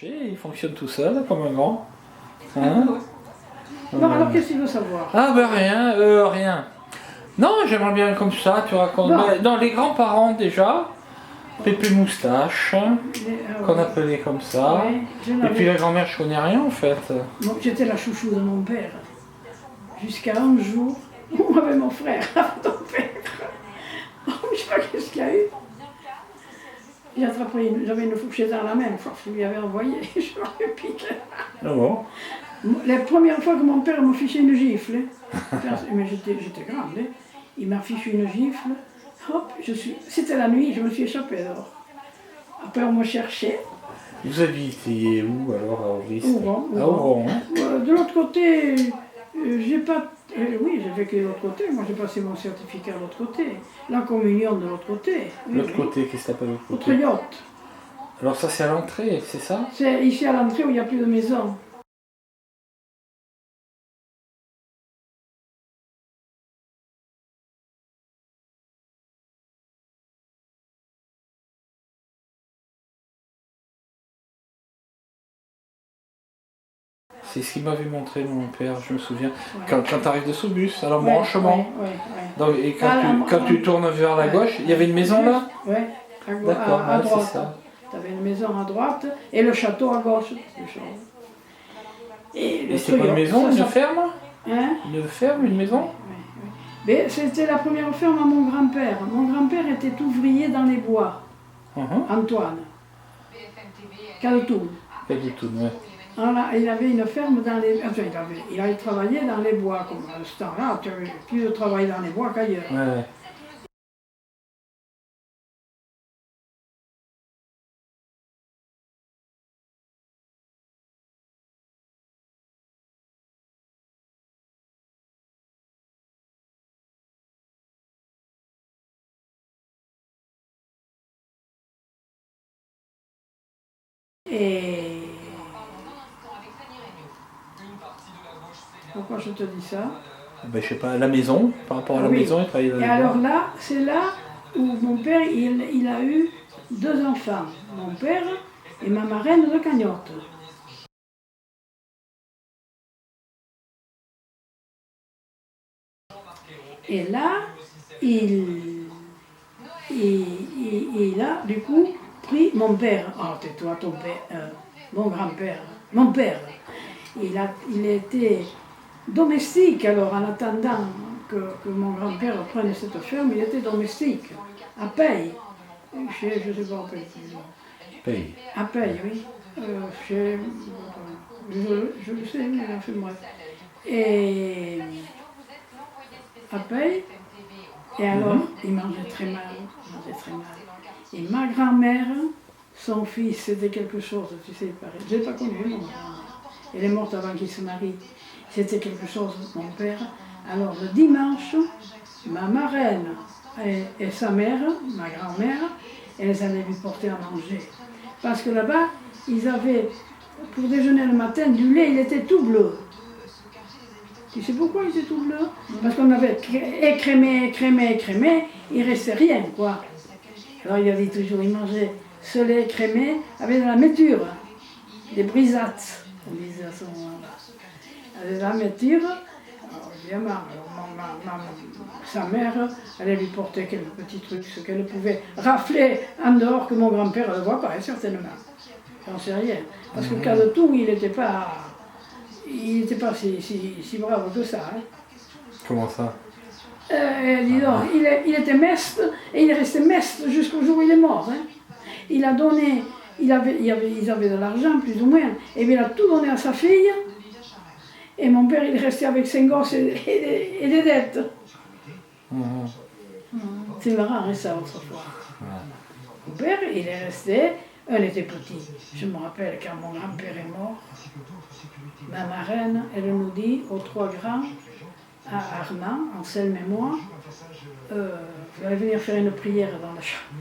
Il fonctionne tout seul, comme un grand. Hein? Non, alors qu'est-ce qu'il veut savoir? Ah ben rien, rien. Non, j'aimerais bien comme ça, tu racontes. Non. Dans les grands-parents déjà, Pépé Moustache, qu'on appelait comme ça. Ouais, Et puis la grand-mère, je connais rien en fait. Donc j'étais la chouchou de mon père. Jusqu'à un jour où avait mon frère, ton père. Oh, je sais pas qu'est-ce qu'il y a eu. J'ai attrapé, j'avais une fourchette dans la main, je lui avais envoyé, je l'avais piqué. Ah bon? La première fois que mon père m'a fiché une gifle, mais j'étais grande, hein. Il m'a fiché une gifle, hop, c'était la nuit, je me suis échappée dehors. Après on m'a cherché. Vous habitez où alors à Auris? Oran. À Oran, hein? De l'autre côté, j'ai pas... oui, j'ai vécu de l'autre côté, moi j'ai passé mon certificat de l'autre côté. La communion de l'autre côté. Oui, L'autre oui. côté, qu'est-ce que t'appelles l'autre Autre côté? yacht. Alors ça c'est à l'entrée, c'est ça? C'est ici à l'entrée où il n'y a plus de maison. C'est ce qu'il m'avait montré mon père, je me souviens. Ouais. Quand tu arrives de ce bus, à l'embranchement. Ouais. Donc, et quand tu tournes vers la gauche, il y avait une maison là? Oui, D'accord, à ouais, c'est droite. ça. Tu avais une maison à droite et le château à gauche. Et c'est pas une maison, une ferme? Hein? Une ferme, une maison? Oui. Mais c'était la première ferme à mon grand-père. Mon grand-père était ouvrier dans les bois. Antoine. Caltoun. Pas du tout, ouais. Alors, il avait une ferme dans les... Enfin, il avait travaillé dans les bois, comme à ce temps-là, tu avais plus de travail dans les bois qu'ailleurs. Ouais. Et... Pourquoi je te dis ça? Ben, je sais pas, la maison, par rapport à la maison, il travaillait dans les Et bois. alors là, c'est là où mon père, il a eu 2 enfants. Mon père et ma marraine de Cagnotte. Et là, il a du coup pris mon père, oh tais-toi ton père, mon grand-père, mon père, il était domestique alors en attendant que mon grand-père prenne cette ferme, il était domestique, à Paye, je ne sais pas en plus. Paye. À Paye, oui. Je le sais, mais enfin bref. Et à Paye. Et alors, il mangeait très mal, Et ma grand-mère, son fils, c'était quelque chose, tu sais, pareil. Je ne l'ai pas connu, mon grand-mère. Elle est morte avant qu'il se marie. C'était quelque chose, mon père. Alors, le dimanche, ma marraine et sa mère, ma grand-mère, elles allaient lui porter à manger. Parce que là-bas, ils avaient, pour déjeuner le matin, du lait, il était tout bleu. Tu sais pourquoi il était tout bleu? Parce qu'on avait écrémé, il ne restait rien, quoi. Alors il avait toujours, il mangeait ce lait écrémé avec de la méture, des brisates, on disait à ce moment-là. Avec de la méture, alors évidemment, sa mère allait lui porter quelques petits trucs, ce qu'elle pouvait rafler en dehors que mon grand-père ne le voit pas, certainement. J'en sais rien. Parce que cas de tout, il n'était pas si brave que ça. Hein. Comment ça? Dis donc, il était meste et il est resté meste jusqu'au jour où il est mort. Hein. Il a donné, ils avaient de l'argent plus ou moins, et bien il a tout donné à sa fille. Et mon père il est resté avec 5 gosses et des dettes. C'est marrant hein, ça autrefois. Mon père il est resté, elle était petite. Je me rappelle quand mon grand-père est mort, ma marraine, elle nous dit aux 3 grands, à Armand, Anselme et moi, vous allez venir faire une prière dans la chambre.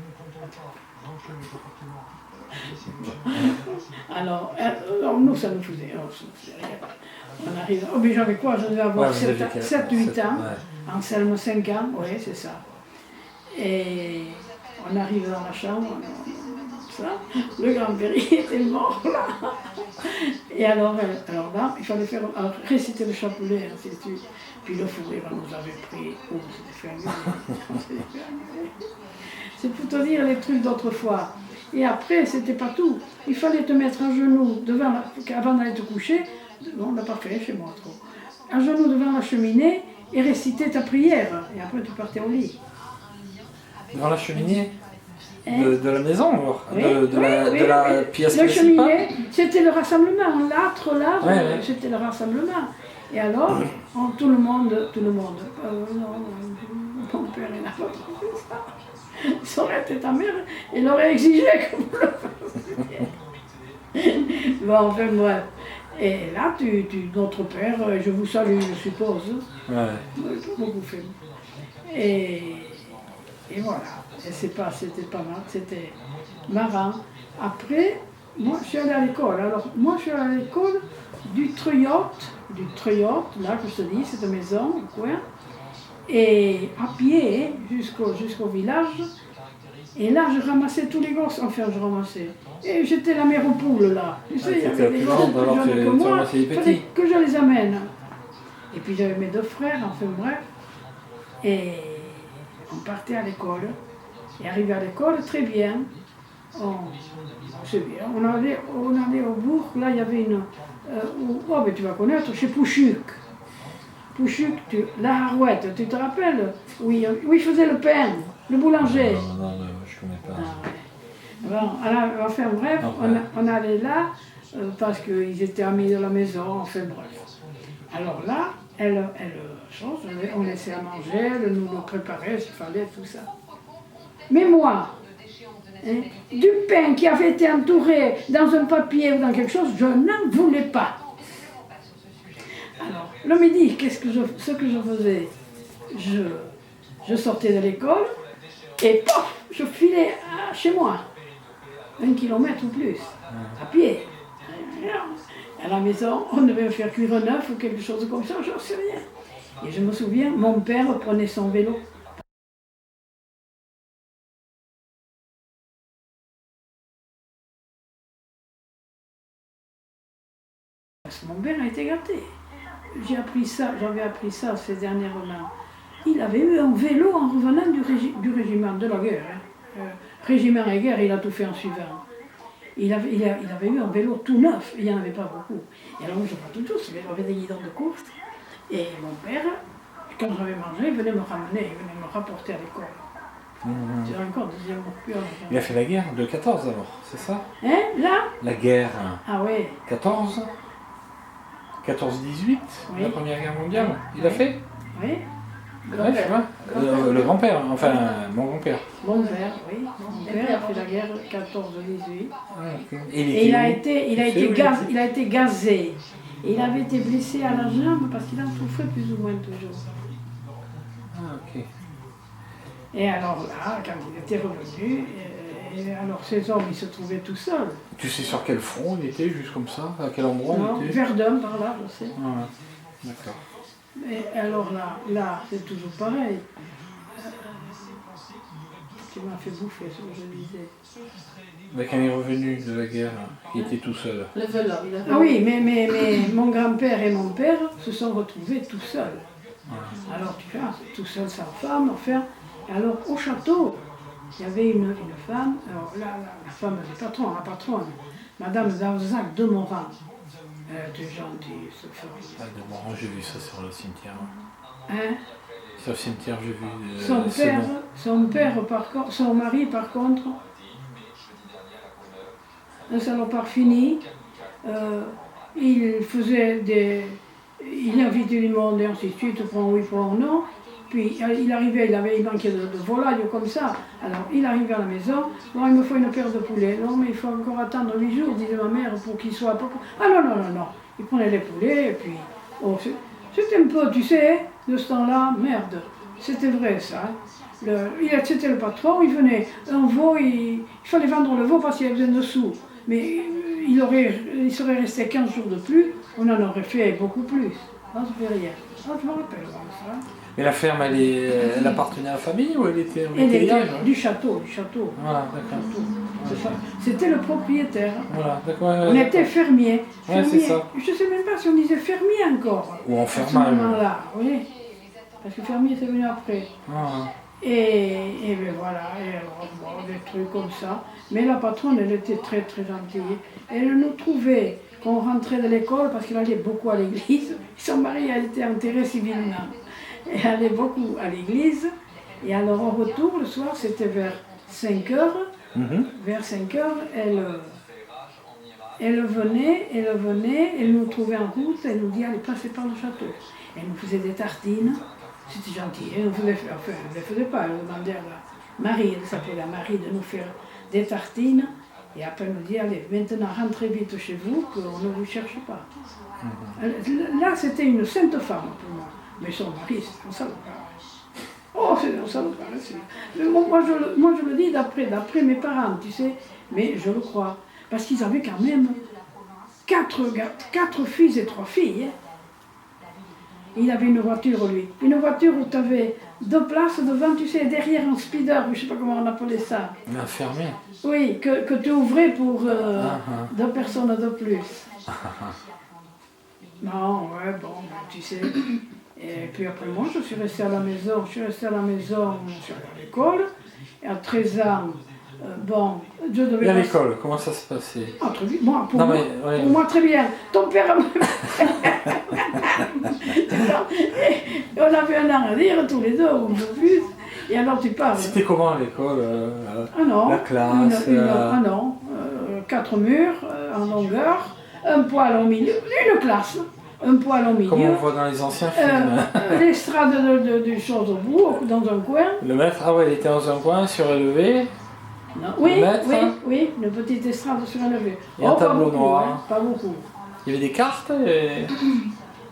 Alors, nous, ça nous faisait rien. On arrive, j'avais quoi? Je devais avoir 7-8 ans, ouais. Anselme 5 ans, oui, c'est ça. Et on arrive dans la chambre, ça. Le grand-père il était mort là. Et alors là, il fallait faire réciter le chapelet, ainsi de suite. Puis le fou rire nous avait pris. Oh, c'était fait engueuler. C'est pour te dire les trucs d'autrefois. Et après, c'était pas tout. Il fallait te mettre à genoux avant d'aller te coucher. Non, on l'a pas fait chez moi trop. À genoux devant la cheminée et réciter ta prière. Et après, tu partais au lit. Devant la cheminée Hein? de la maison, alors, Oui, de la pièce Le principale. cheminée, c'était le rassemblement. L'âtre, là, Ouais. c'était le rassemblement. Et alors, tout le monde, non, mon père, il n'a pas trouvé ça. Ça aurait été ta mère, il aurait exigé que vous le fassiez. Bon, enfin, bref. Et là, notre père, je vous salue, je suppose. Ouais. Pas beaucoup fait. Et voilà. Et c'était pas mal, c'était marrant. Après, moi, je suis allée à l'école. Alors, moi, je suis allée à l'école du Triotte, là, que je te dis, cette maison, au coin. Et à pied, jusqu'au village. Et là, je ramassais tous les gosses. Enfin, je ramassais. Et j'étais la mère aux poules, là. Tu sais, il y avait des gosses plus jeunes que moi. Il fallait que je les amène. Et puis, j'avais mes 2 frères, enfin, bref. Et on partait à l'école. Et arrivé à l'école, très bien. C'est bien. On allait au bourg. Là, il y avait une... mais tu vas connaître, chez Pouchuc. Pouchuc, la Harouette, tu te rappelles? Oui, il faisait le pain, le boulanger. Non, je connais pas. Ah, ouais. Bon, enfin bref, on allait là parce qu'ils étaient amis de la maison, enfin bref. Alors là, on laissait à manger, elle nous le préparait, s'il fallait, tout ça. Mais moi, hein, du pain qui avait été entouré dans un papier ou dans quelque chose, je n'en voulais pas. Alors, le midi, ce que je faisais, je sortais de l'école et pof, je filais chez moi. 1 kilomètre ou plus, à pied. À la maison, on devait faire cuire un œuf ou quelque chose comme ça, j'en sais rien. Et je me souviens, mon père prenait son vélo. Mon père a été gâté. J'avais appris ça ces dernièrement. Il avait eu un vélo en revenant du régiment, de la guerre. Hein. Régiment et guerre, il a tout fait en suivant. Il avait eu un vélo tout neuf, il n'y en avait pas beaucoup. Et alors, je vois tout, il avait des guidons de course. Et mon père, quand j'avais mangé, il venait me ramener, il venait me rapporter à l'école. C'est encore deuxième peur. Il a fait la guerre de 14 alors, c'est ça? Hein, là? La guerre Ah oui. 14 14-18, Oui. la Première Guerre mondiale, il a fait? Oui. Ouais, je vois. Le grand-père, enfin mon grand-père. Mon père, oui. Mon père a fait la guerre 14-18. Et il a été gazé. Et il avait été blessé à la jambe parce qu'il en souffrait plus ou moins toujours. Ah, ok. Et alors là, quand il était revenu, alors ces hommes, ils se trouvaient tout seuls. Tu sais sur quel front il était, juste comme ça? À quel endroit Non, il était? Verdun, par là, je sais. Ah, d'accord. Et alors là, c'est toujours pareil. Tu m'as fait bouffer ce que je disais. Mais quand il est revenu de la guerre, il était tout seul. Le vélo, il a Ah oui, mais mon grand-père et mon père se sont retrouvés tout seuls. Ouais. Alors tu vois, tout seul sans femme, enfin. Alors au château, il y avait une femme, alors là, la femme du patron, la patronne, Madame Darzac de Morin. Elle était gentille, ce femme. Ah, de Moran, j'ai vu ça sur le cimetière. Hein? Sur le cimetière, j'ai vu. Son père, son mari, par contre, un salopard fini, il invitait du monde et ainsi de suite, prend oui, prend non. Puis il manquait de volaille comme ça. Alors il arrivait à la maison, bon, il me faut une paire de poulets. Non, mais il faut encore attendre 8 jours, disait ma mère, pour qu'il soit... Ah non. Il prenait les poulets et puis... Oh, c'était un peu, tu sais, de ce temps-là, merde. C'était vrai ça. C'était le patron, il venait, un veau, il fallait vendre le veau parce qu'il avait besoin de sous. Mais il serait resté 15 jours de plus, on en aurait fait beaucoup plus. Non, ça fait rien. Ah, je me rappelle ça. Mais la ferme, elle appartenait à la famille ou elle était en Elle était métayage? du château. Voilà, d'accord. Château. C'était le propriétaire. Voilà, d'accord. On était fermiers. Ouais, c'est ça. Je ne sais même pas si on disait fermier encore. Ou en À ce fermage. moment-là, oui. Parce que fermier, c'est venu après. Ah, Et ben voilà, et alors, bon, des trucs comme ça. Mais la patronne, elle était très très gentille. Elle nous trouvait qu'on rentrait de l'école parce qu'elle allait beaucoup à l'église. Son mari a été enterré civilement. Elle allait beaucoup à l'église. Et alors au retour, le soir, c'était vers 5 heures. Vers 5 heures, elle venait, elle nous trouvait en route, elle nous dit allez, passez par le château. Elle nous faisait des tartines. C'était gentil. Elle ne faisait, enfin, elle ne les faisait pas, elle demandait à la Marie, elle s'appelait la Marie, de nous faire des tartines. Et après, elle nous dit, allez, maintenant rentrez vite chez vous, qu'on ne vous cherche pas. Là, c'était une sainte femme pour moi. Mais son mari, c'était un salopard. Oh, c'est un salopard. Moi, je le dis d'après mes parents, tu sais, mais je le crois. Parce qu'ils avaient quand même 4 fils et 3 filles. Hein. Il avait une voiture, lui. Une voiture où tu avais 2 places devant, tu sais, derrière un speeder, je ne sais pas comment on appelait ça. un fermier. Oui, que tu ouvrais pour 2 personnes de plus. Non, ouais, bon, ben, tu sais. Et puis après, moi, je suis restée à la maison. Je suis allée à l'école. Et à 13 ans, bon, je devais... Et à l'école, comment ça se passait? Ah, très bien. Moi, Non, mais, ouais. pour moi, très bien. Ton père... Et on avait un an à dire, tous les deux, ou un peu plus. Et alors, tu parles. C'était comment à l'école Ah non, la classe ah non, 4 murs en longueur, un poêle au milieu, une classe, un poêle au milieu. Comme on voit dans les anciens films. L'estrade de choses au bout, dans un coin. Le maître, ah ouais, il était dans un coin, surélevé. Non. Oui, Le maître, oui, une petite estrade surélevée. Et un tableau pas beaucoup, noir. hein, pas beaucoup. Il y avait des cartes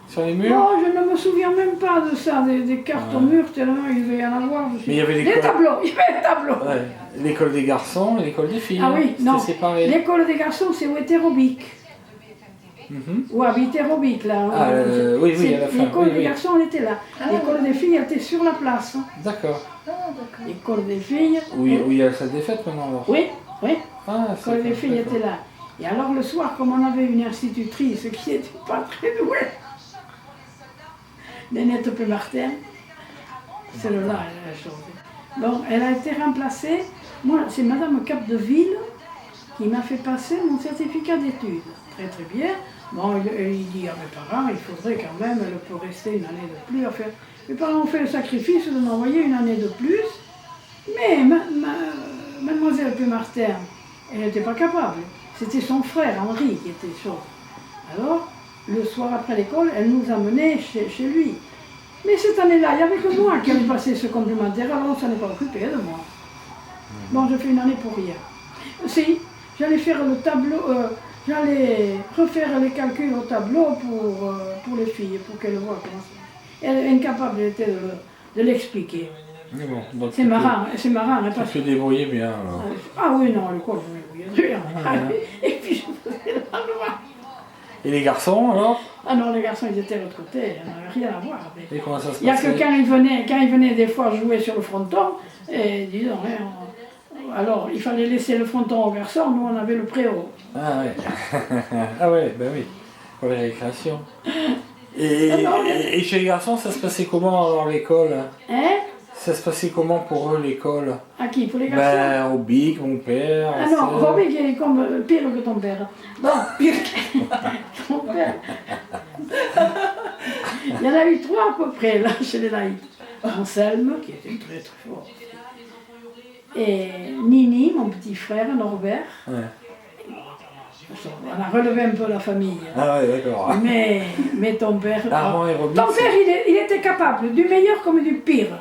sur les murs. Non, je ne me souviens même pas de ça, des cartes au mur, tellement il devait y en avoir. Mais il y avait des tableaux, il y avait des tableaux. Ouais. L'école des garçons et l'école des filles. Ah oui, non. C'était séparé. L'école des garçons, c'est au hétérobique. Ou à hétérobique, là. Ah, oui, à la fin. L'école des garçons, elle était là. L'école des filles, elle était sur la place. D'accord. L'école des filles... Oui, il y a la salle des fêtes maintenant alors. Oui. Ah, L'école des filles était là. Et alors le soir, comme on avait une institutrice qui n'était pas très douée, Nénette Pémartin, celle-là, elle a changé. Bon, elle a été remplacée. Moi, c'est Madame Capdeville qui m'a fait passer mon certificat d'études. Très très bien. Bon, il dit à mes parents, il faudrait quand même, elle peut rester une année de plus. Enfin, mes parents ont fait le sacrifice de m'envoyer une année de plus. Mais Mademoiselle Pémartin, elle n'était pas capable. C'était son frère Henri qui était chaud. Alors, le soir après l'école, elle nous amenait chez lui. Mais cette année-là, il n'y avait que moi qui avait passé ce complémentaire, alors on ne s'en est pas occupé de moi. Bon, je fais une année pour rien. Si, j'allais faire le tableau, j'allais refaire les calculs au tableau pour les filles, pour qu'elles voient comment ça. Elle est incapable était de l'expliquer. Bon, C'est marrant, hein, Tu te débrouillais bien alors. Ah oui, non, à l'école, je me débrouillais bien. Et puis je faisais la loi. Et les garçons alors? Ah non, les garçons, ils étaient de l'autre côté, il n'y avait rien à voir. Et comment ça se Il n'y a passait? que quand ils venaient des fois jouer sur le fronton, et disons, alors il fallait laisser le fronton aux garçons, nous on avait le préau. Ah ouais. Ah ouais, ben oui. Pour les récréations. Et chez les garçons, ça se passait comment alors l'école? Hein? Ça se passait comment pour eux l'école? À qui? Pour les garçons? Ben, au bic, mon père. Ah non, Robic il est comme pire que ton père. Bon, pire que ton père. Il y en a eu 3 à peu près là chez les laïcs. Anselme, qui était très très fort. Et Nini, mon petit frère, Norbert. Ouais. On a relevé un peu la famille. Ah ouais, d'accord. Mais ton père... Armand et Robic, ton père, il était capable, du meilleur comme du pire.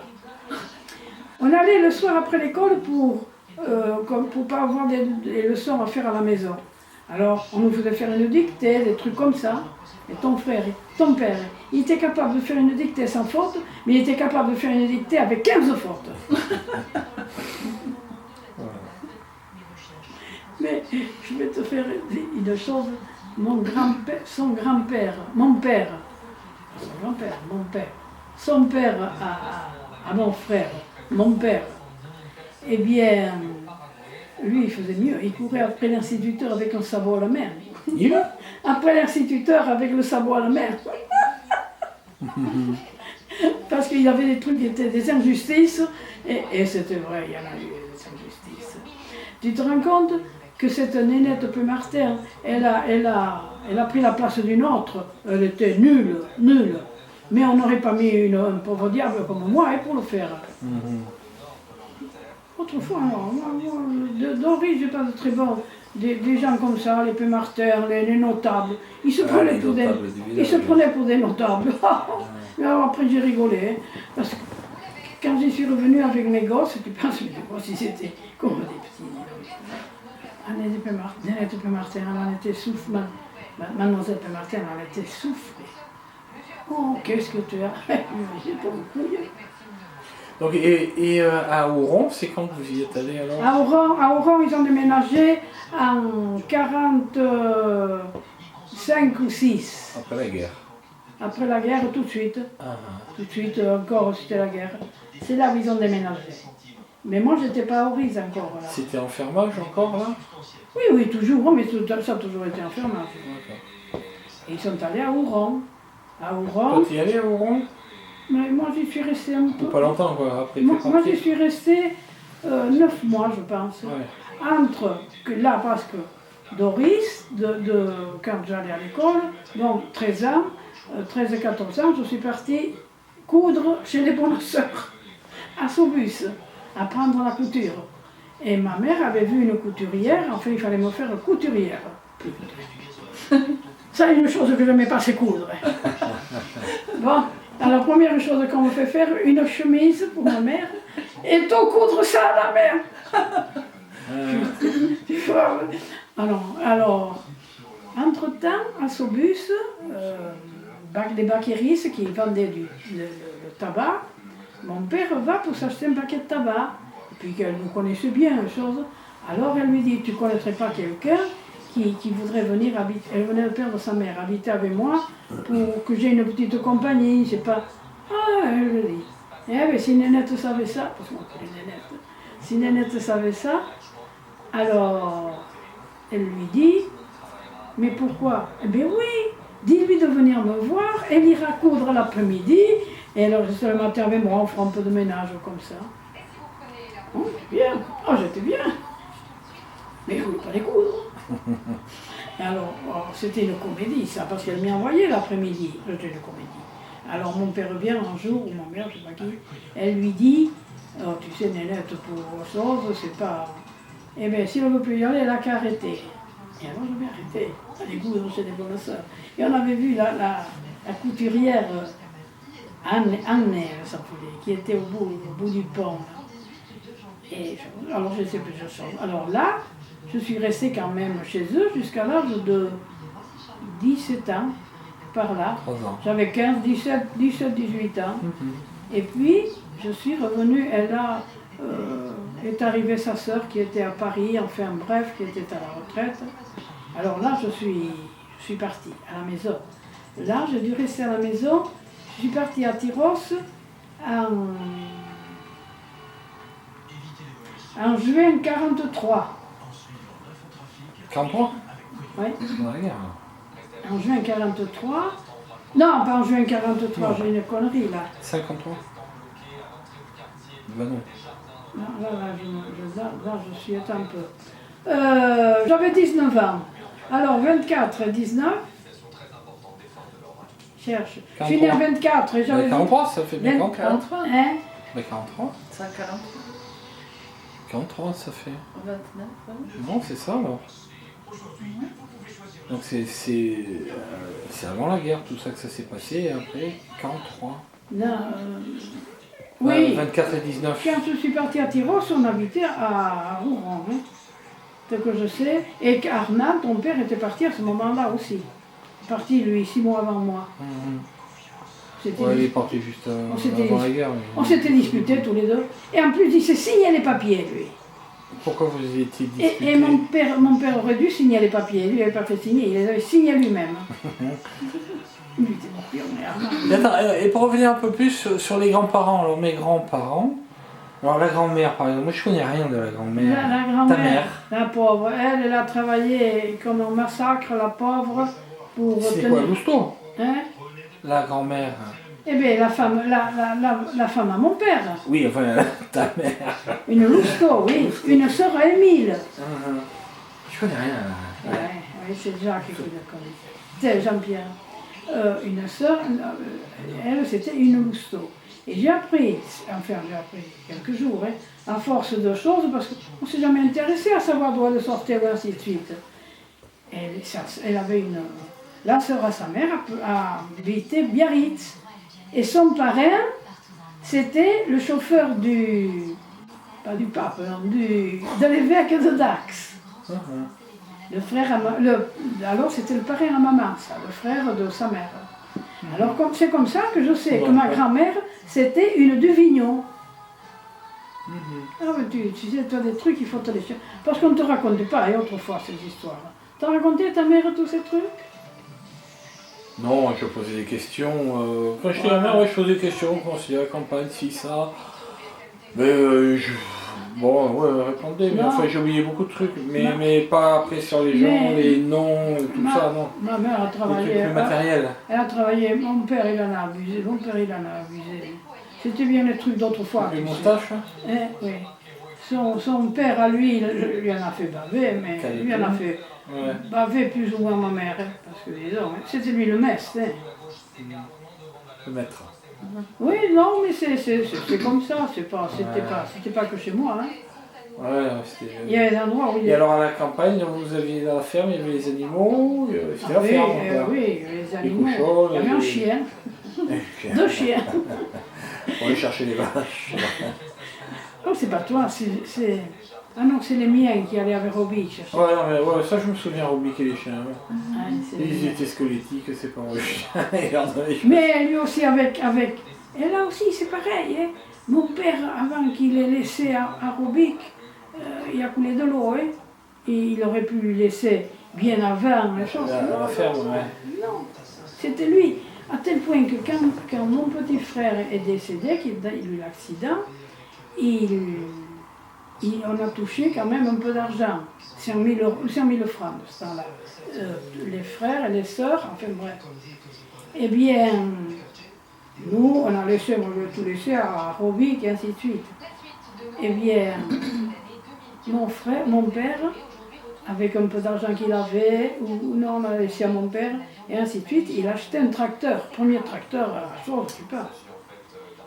On allait le soir après l'école pour pas avoir des leçons à faire à la maison. Alors, on nous faisait faire une dictée, des trucs comme ça. Et ton père, il était capable de faire une dictée sans faute, mais il était capable de faire une dictée avec 15 fautes. Mais je vais te faire une chose. Son père, son père à mon frère, mon père, eh bien, lui, il faisait mieux. Il courait après l'instituteur avec un sabot à la main. Il Après l'instituteur avec le sabot à la main. Parce qu'il y avait des trucs qui étaient des injustices, et c'était vrai, il y en a eu des injustices. Tu te rends compte que cette Nénette Peu-Martin, elle a pris la place d'une autre, elle était nulle. Mais on n'aurait pas mis un pauvre diable comme moi pour le faire. Autrefois, Doris, je pense très bon. Des gens comme ça, les Peu-Martin, les notables, ils se prenaient pour des notables. Mais alors après j'ai rigolé, parce que quand je suis revenue avec mes gosses, tu penses, mes gosses, ils étaient comme des petits. Nénette Peu-Martin, elle en était soufflée. Mademoiselle Peu-Martin, elle était soufflée. Oh, qu'est-ce que tu as? J'ai pas beaucoup. Donc, et à Oran, c'est quand vous y êtes allé alors? À Oran, ils ont déménagé en 45 ou 6. Après la guerre. Après la guerre, tout de suite. Tout de suite, encore, c'était la guerre. C'est là où ils ont déménagé. Mais moi, j'étais pas à Oriz encore. Là. C'était enfermage encore là? Oui, toujours, mais ça a toujours été enfermage. Et ils sont allés à Oran. Toi, tu y allais à Oran? Mais moi, j'y suis restée un peu. Pas longtemps, quoi. Après, moi, j'y suis restée 9 mois, je pense. Ouais. Parce que Doris, quand j'allais à l'école, donc 13 ans, 13 et 14 ans, je suis partie coudre chez les bonnes sœurs, à Saubus, apprendre la couture. Et ma mère avait vu une couturière, enfin il fallait me faire couturière. Ça, une chose que je n'aimais pas, c'est coudre. Bon, alors première chose qu'on me fait faire, une chemise pour ma mère, et tout coudre ça à la mère. Alors, entre-temps, à Saubus, les baqueristes qui vendaient le tabac, mon père va pour s'acheter un paquet de tabac, et puis qu'elle nous connaissait bien, chose. Alors elle lui dit, tu ne connaîtrais pas quelqu'un qui voudrait venir habiter, elle venait de perdre sa mère, habiter avec moi pour que j'ai une petite compagnie, je sais pas. Ah, elle lui dit. Eh bien, si Nénette savait ça, parce qu'on connaît Nénette, si Nénette savait ça, alors elle lui dit, mais pourquoi? Eh bien oui, dis-lui de venir me voir, elle ira coudre l'après-midi, et alors je serai le matin avec moi, on fera un peu de ménage comme ça. Oh, bien, oh, j'étais bien, mais je ne voulais pas les coudre. Alors, c'était une comédie, ça, parce qu'elle m'y envoyait l'après-midi, c'était une comédie. Alors mon père vient un jour, ou ma mère, je ne sais pas qui, elle lui dit, oh, tu sais, Nénette, pour chose, c'est pas... Eh bien, si on ne veut plus y aller, elle a qu'à arrêter. Et alors, je vais arrêter, aller coudre chez les bonnes sœurs. Et on avait vu la couturière, Anne, elle s'appelait, qui était au bout du pont. Et alors, je sais plusieurs choses. Alors là, je suis restée quand même chez eux jusqu'à l'âge de 17 ans, par là. J'avais 15, 17, 18 ans. Et puis, je suis revenue, est arrivée sa sœur qui était à Paris, enfin bref, qui était à la retraite. Alors là, je suis partie à la maison. Là, j'ai dû rester à la maison. Je suis partie à Tyros en juin 43. 43? Oui. Ouais. En juin 43. Non, pas en juin 43, j'ai une connerie là. 53? Ben non. Là, je suis un peu. J'avais 19 ans. Alors 24 et 19. Cherche. Je suis née en 24 et j'avais. 43, ça fait bien 43. Hein? Mais 43? Ça, 43. 43, ça fait. 29, oui. Non, c'est ça alors. Donc c'est avant la guerre, tout ça que ça s'est passé, et après 43. Non, oui. 24 et 19. Quand je suis partie à Tyros, on habitait à Oran, hein, ce que je sais. Et qu'Arnaud, ton père, était parti à ce moment-là aussi. Parti, lui, 6 mois avant moi. Ouais, il est parti juste avant la guerre. On s'était disputés tous les deux. Et en plus, il s'est signé les papiers, lui. Pourquoi vous étiez disputés? Et mon père aurait dû signer les papiers. Lui, il n'avait pas fait signer, il les avait signés lui-même. Il était mort, mais Arnaud. Attends, et pour revenir un peu plus sur les grands-parents, alors mes grands-parents, Alors la grand-mère, par exemple, moi je connais rien de la grand-mère. La Ta grand-mère, mère, la pauvre, elle a travaillé comme un massacre, la pauvre, pour c'est tenir. quoi, Lousteau? Hein? La grand-mère. Eh bien, la femme à mon père, Oui, enfin, ta mère. une Lousteau, oui, une sœur à Émile. Je connais rien. Ouais, oui, c'est Jacques qui connaît. C'est Jean-Pierre. Une sœur, elle, c'était une Lousteau. Et j'ai appris quelques jours, hein, à force de choses, parce qu'on ne s'est jamais intéressé à savoir d'où elle sortait, ou ainsi de suite. Elle avait la sœur à sa mère a habité Biarritz. Et son parrain, c'était le chauffeur pas du pape, non, de l'évêque de Dax. Le frère alors c'était le parrain à maman, ça, le frère de sa mère. Alors c'est comme ça que je sais que ma grand-mère, c'était une Duvignon. Ah, mais tu sais, tu as des trucs, il faut te les faire. Parce qu'on ne te raconte pas, et autrefois, ces histoires-là. T'as raconté à ta mère tous ces trucs? Non, je posais des questions. Quand j'étais la mère, ouais, je posais des questions, conseiller la campagne, si, ça. Mais bon, ouais, répondez, mais Non. enfin, j'ai oublié beaucoup de trucs, Non. mais pas après sur les gens, les noms, tout ça, non. Ma mère a Des trucs travaillé. plus matériels. Elle a travaillé, mon père il en a abusé, C'était bien les trucs d'autrefois. Les tu sais. moustaches, hein. Oui. Son père, à lui, il en a fait baver, mais lui en a fait Ouais. baver plus ou moins ma mère, hein, parce que disons, c'était lui le maître. Hein. Le maître. Oui, non, mais c'est comme ça, c'était pas que chez moi. Hein. Ouais, c'était. Il y a des endroits où il y Et a. alors à la campagne, vous aviez la ferme, il y avait les animaux, c'était la Oui, ferme. Quoi. oui, les animaux. cochons, Il y avait un les- chien, Et- 2 chiens. On allait chercher les vaches. Oh, c'est pas toi, c'est. Ah non, c'est les miens qui allaient avec Roby chercher. Ouais, non, mais ouais, ça je me souviens, Robic et les chiens. Ouais. Ah, c'est les Ils miens. étaient squelettiques, c'est pas vrai. Ils leur donnaient- Mais lui aussi avec. Et là aussi, c'est pareil. Hein. Mon père, avant qu'il ait laissé à Robic, il a coulé de l'eau. Hein. Et il aurait pu lui laisser bien avant les choses. La ferme, ouais. Non, c'était lui. À tel point que quand mon petit frère est décédé, qu'il a eu l'accident, on a touché quand même un peu d'argent, 100 000 francs de ce temps-là. Les frères et les sœurs, enfin bref. Eh bien, nous, on a laissé, moi je l'ai tout laissé à Robic et ainsi de suite. Eh bien, mon père, avec un peu d'argent qu'il avait, ou non, on a laissé à mon père, et ainsi de suite, il a acheté un tracteur, premier tracteur à la chose, tu penses.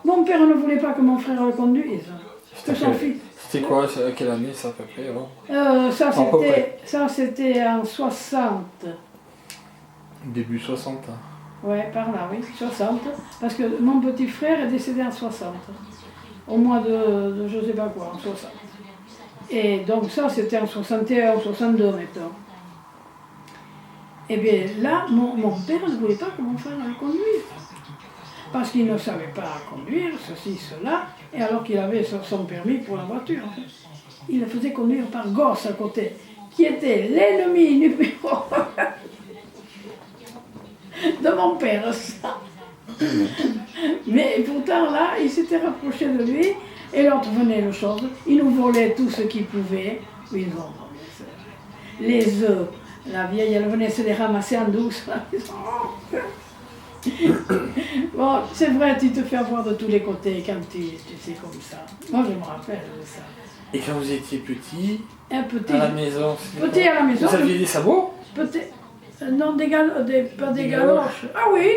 Mon père ne voulait pas que mon frère le conduise, que son fils. C'était quoi, quelle année ça à peu près alors Ça c'était en 60. Début 60. Hein. Ouais, par là, oui, 60. Parce que mon petit frère est décédé en 60. Au mois de je sais pas quoi, en 60. Et donc ça, c'était en 61, 62, mettons. Et bien là, mon père ne voulait pas que mon frère le conduise. Parce qu'il ne savait pas conduire, ceci, cela, et alors qu'il avait son permis pour la voiture. En fait. Il le faisait conduire par gosse à côté, qui était l'ennemi numéro de mon père, ça. Mais pourtant là, il s'était rapproché de lui, et l'autre venait le chose, il nous volait tout ce qu'il pouvait. Oui, non, les œufs, la vieille, elle venait se les ramasser en douce. Bon, c'est vrai, tu te fais avoir de tous les côtés quand tu sais comme ça. Moi, je me rappelle de ça. Et quand vous étiez petit, Un petit, à la maison, petit à la maison. vous aviez des sabots? Petit, non, pas des galoches. Ah oui,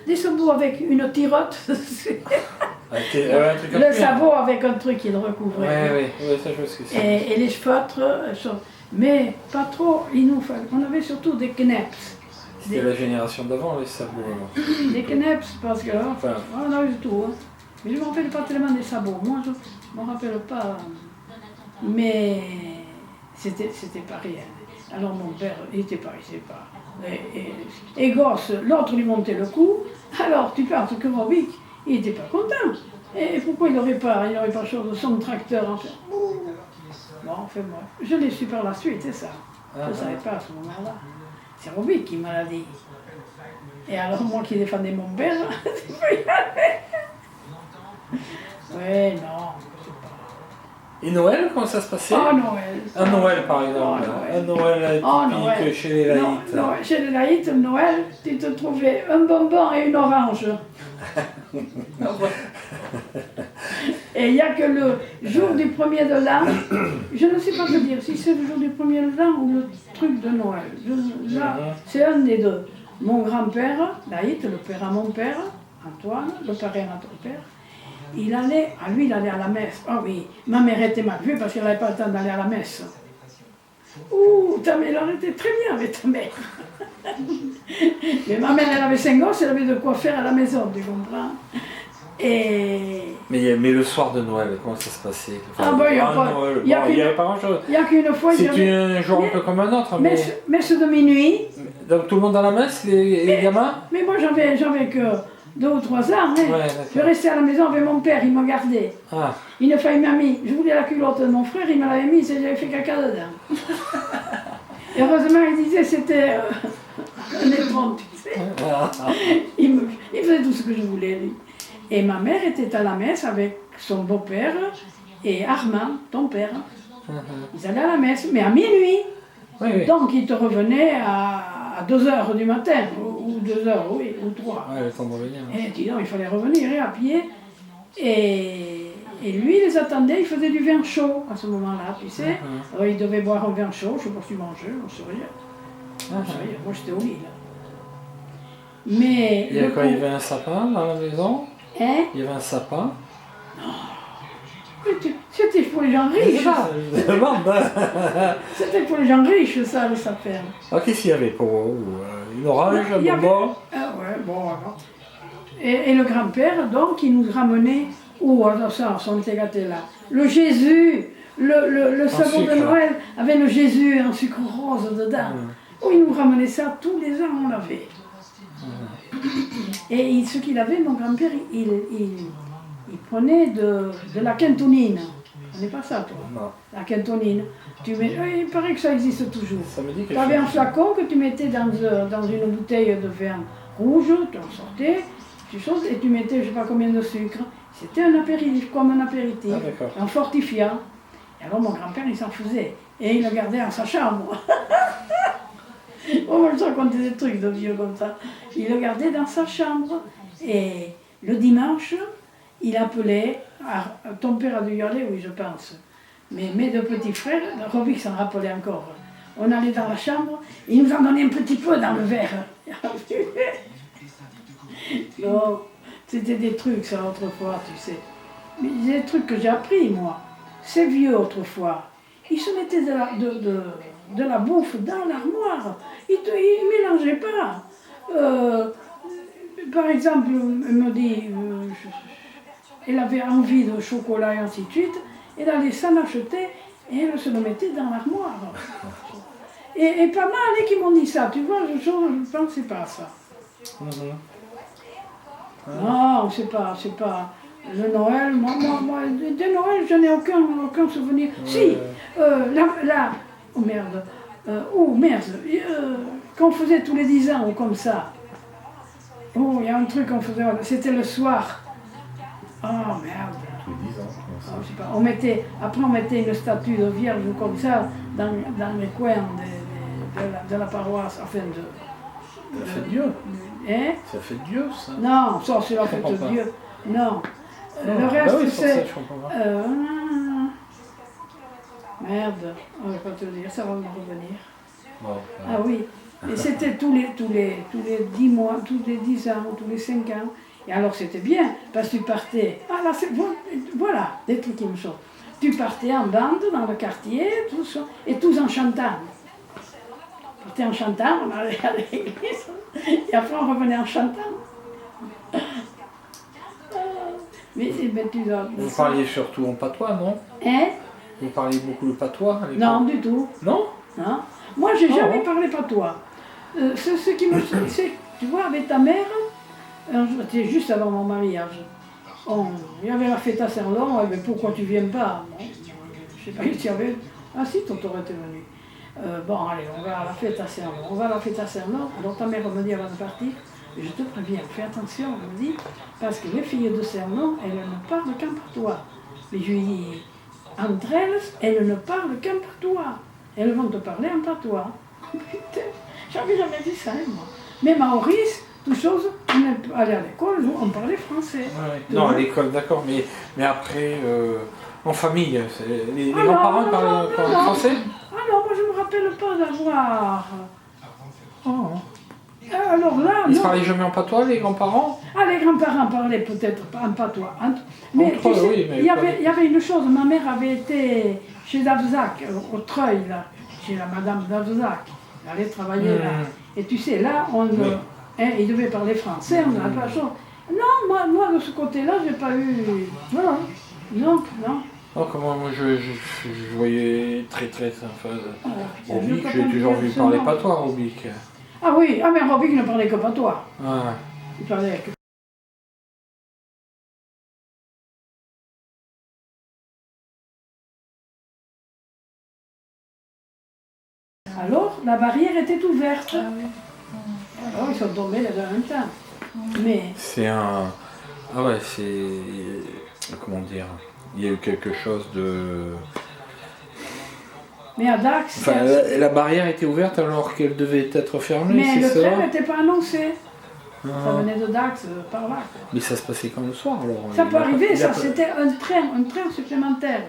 des sabots avec une tirotte. Un truc comme Le ça. sabot avec un truc qui le recouvrait. Ouais, ça je vois ce que c'est. Et les feutres, mais pas trop. On avait surtout des kneps. C'était la génération d'avant, les sabots. Alors. Des kneps, parce que Enfin, on a eu tout. Hein. Mais je ne me rappelle pas tellement des sabots. Moi, je ne me rappelle pas. Mais c'était pas rien. Alors mon père, il n'était pas. Et gosse, l'autre lui montait le cou. Alors tu penses que Robic, il n'était pas content. Et pourquoi il n'aurait pas chose de son tracteur en fait. Bon, enfin moi, je l'ai su par la suite, c'est ça. Je ne savais pas à ce moment-là. C'est Robic qui m'a dit. Et alors moi qui défendais mon père, c'est pas y aller. Ouais, non, Et Noël, comment ça se passait? Oh, Noël. Un Noël, par exemple. Oh, Un Noël typique Noël. chez les laïcs. Non, chez les laïcs, Noël, tu te trouvais un bonbon et une orange. Et il n'y a que le jour du 1er de l'an, je ne sais pas te dire si c'est le jour du 1er de l'an ou le truc de Noël. Là, c'est un des deux. Mon grand-père, laïc, le père à mon père, Antoine, le parrain à ton père, il allait à la messe. Oh oui, ma mère était mal vue parce qu'elle n'avait pas le temps d'aller à la messe. Ouh, ta mère, elle était très bien avec ta mère. Mais ma mère, elle avait 5 gosses, elle avait de quoi faire à la maison, tu comprends? Et... Mais le soir de Noël, comment ça se passait? Enfin, il n'y avait pas grand-chose. Il n'y a qu'une fois. C'est un jour un peu comme un autre. Messe de minuit. Donc tout le monde à la messe, les gamins? Mais moi, j'avais que 2 ou 3 ans. Hein. Ouais, je restais à la maison avec mon père, il m'a gardé. Ah. Une fois, il m'a mis, je voulais la culotte de mon frère, il me l'avait mis, j'avais fait caca dedans. Et heureusement, il disait c'était un étron, tu sais. Il faisait tout ce que je voulais, lui. Et ma mère était à la messe avec son beau-père et Armand, ton père. Ils allaient à la messe, mais à minuit. Oui, oui. Donc, ils te revenaient à 2h du matin, ou 2h, oui, ou 3. Ouais, le temps de revenir. Et dis donc, il fallait revenir à pied. Et lui, il les attendait, il faisait du vin chaud à ce moment-là, tu sais. Alors, il devait boire un vin chaud, je ne sais pas si mangeait, on ne sait rien. Moi, j'étais au lit, là. Mais... Il y avait un sapin dans la maison? Hein? Il y avait un sapin? C'était pour les gens riches. Je demande. C'était pour les gens riches, ça, le sapin. Ah, qu'est-ce qu'il y avait pour vous? Une orange, un bonbon? Ah ouais, bon, alors. Et le grand-père, donc, il nous ramenait... Oh, alors ça, on était gâtés là. Le Jésus, le sabot de Noël avait le Jésus en sucre rose dedans. Oh, il nous ramenait ça tous les ans, on l'avait. Et ce qu'il avait, mon grand-père, il prenait de la quintonine. On n'est pas ça, toi? Non. La quintonine. Il paraît que ça existe toujours. Tu avais un flacon que tu mettais dans une bouteille de vin rouge, tu en sortais, tu sautes et tu mettais je ne sais pas combien de sucre. C'était un apéritif, comme un apéritif, en fortifiant. Et alors mon grand-père, il s'en faisait. Et il le gardait dans sa chambre. On va se raconter des trucs de vieux comme ça. Il le gardait dans sa chambre. Et le dimanche, il appelait, ton père a dû y aller, oui je pense, mais mes 2 petits frères, Roby s'en rappelait encore. On allait dans la chambre, il nous en donnait un petit peu dans le verre. Non, c'était des trucs ça autrefois, tu sais. Mais des trucs que j'ai appris moi. Ces vieux autrefois, ils se mettaient de la bouffe dans l'armoire. Ils ne mélangeaient pas. Par exemple, elle me dit, elle avait envie de chocolat et ainsi de suite, elle allait s'en acheter et elle se le mettait dans l'armoire. Et pas mal qui m'ont dit ça, tu vois, je ne pensais pas à ça. Non, c'est pas le Noël, moi, de Noël, je n'ai aucun souvenir. Si, là, oh merde, qu'on faisait tous les 10 ans, ou comme ça. Oh, il y a un truc qu'on faisait, c'était le soir. Oh merde. Tous les 10 ans, je sais pas. Après on mettait une statue de Vierge comme ça dans les coins de la paroisse, enfin Ça fait Dieu. Hein? Ça fait Dieu, ça. Non, ça c'est la fête de Dieu. Non. Le reste oui, c'est... Merde, on ne va pas te le dire, ça va me revenir. Bon, ah oui, et c'était tous les 10 mois, tous les 10 ans, tous les 5 ans. Et alors c'était bien, parce que tu partais, ah là c'est, voilà, des trucs qui me sortent. Tu partais en bande dans le quartier, tout ça, et tous en chantant. On partait en chantant, on allait à l'église, et après on revenait en chantant. Mais vous parliez surtout en patois, non? Hein? Vous parliez beaucoup le patois? Non, du tout. Non? Non. Moi, j'ai jamais parlé patois. Ce qui me... tu vois, avec ta mère, c'était juste avant mon mariage. Il y avait la fête à Saint-Lon, mais pourquoi tu viens pas? Bon, je sais pas, il y avait... Ah si, toi t'aurais été venu. Bon, allez, on va à la fête à Saint-Lon. On va à la fête à Saint-Lon. Alors ta mère me dit avant de partir, je te préviens, fais attention, elle me dit, parce que les filles de Saint-Lon, elles ne parlent qu'en patois. Mais je lui dis, entre elles ne parlent qu'en patois. Elles vont te parler en patois. Putain, j'avais jamais vu ça, moi. Mais Maurice, toute chose, on allait à l'école, nous, on parlait français. Ouais. Non, à l'école, d'accord, mais après, en famille, les grands-parents parlent français? Ah non, moi je me rappelle pas d'avoir. Oh. Alors là, Ils ne non. parlaient jamais en patois, les grands-parents? Ah, les grands-parents parlaient peut-être pas en patois. Mais Entre tu eux, sais, oui, mais il y avait une chose, ma mère avait été chez Davzac, au Treuil, là, chez la madame Davzac. Elle allait travailler là. Et tu sais, là, il devait parler français, on n'avait pas la chose. Non, moi de ce côté-là, j'ai pas eu. Voilà. Non. Oh, comment moi je voyais très enfin, Robic, je j'ai toujours vu parler non. patois, Robic. Ah oui, mais Robic ne parlait que patois. Ah. Il parlait que. Alors, la barrière était ouverte. Alors, ils sont tombés là en même temps. Mais. C'est un. Ah ouais, c'est. Comment dire? Il y a eu quelque chose de. Mais à Dax. Enfin, la barrière était ouverte alors qu'elle devait être fermée, mais c'est le ça? train n'était pas annoncé. Ah. Ça venait de Dax, par là. Mais ça se passait quand le soir alors? Ça peut arriver, ça, c'était un train supplémentaire.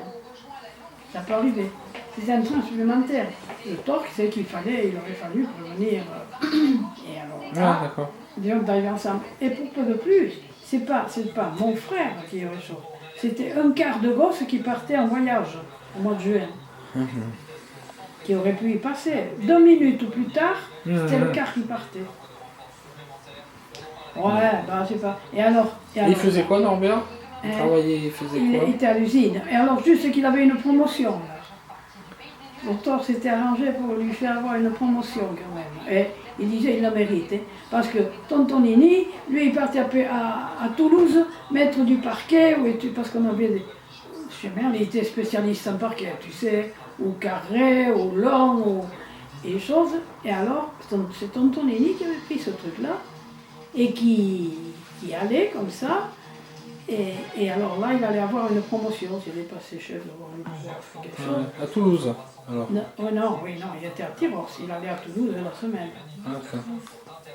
Ça peut arriver. C'était un train supplémentaire. Le torque, c'est qu'il il aurait fallu prévenir. Et alors, Ah, d'accord. disons d'arriver ensemble. Et pour peu de plus, c'est pas mon frère qui aurait chose. C'était un quart de gosse qui partait en voyage au mois de juin. Qui aurait pu y passer. 2 minutes plus tard, c'était le quart qui partait. Ouais, bah c'est pas. Et alors, il faisait quoi, Norbert? Il travaillait, il faisait quoi? Il était à l'usine. Et alors, juste qu'il avait une promotion. Le docteur s'était arrangé pour lui faire avoir une promotion quand même. Et il disait il la mérite. Parce que tonton Nini, lui, il partait à Toulouse, mettre du parquet, parce qu'on avait des. Je sais bien, il était spécialiste en parquet, tu sais, au carré, au long, et choses. Et alors, c'est tonton Nini qui avait pris ce truc-là, et qui allait comme ça. Et alors là, il allait avoir une promotion, s'il est passé chef de quelque chose. À Toulouse, alors? Non, il était à Tyros, il allait à Toulouse la semaine. Okay.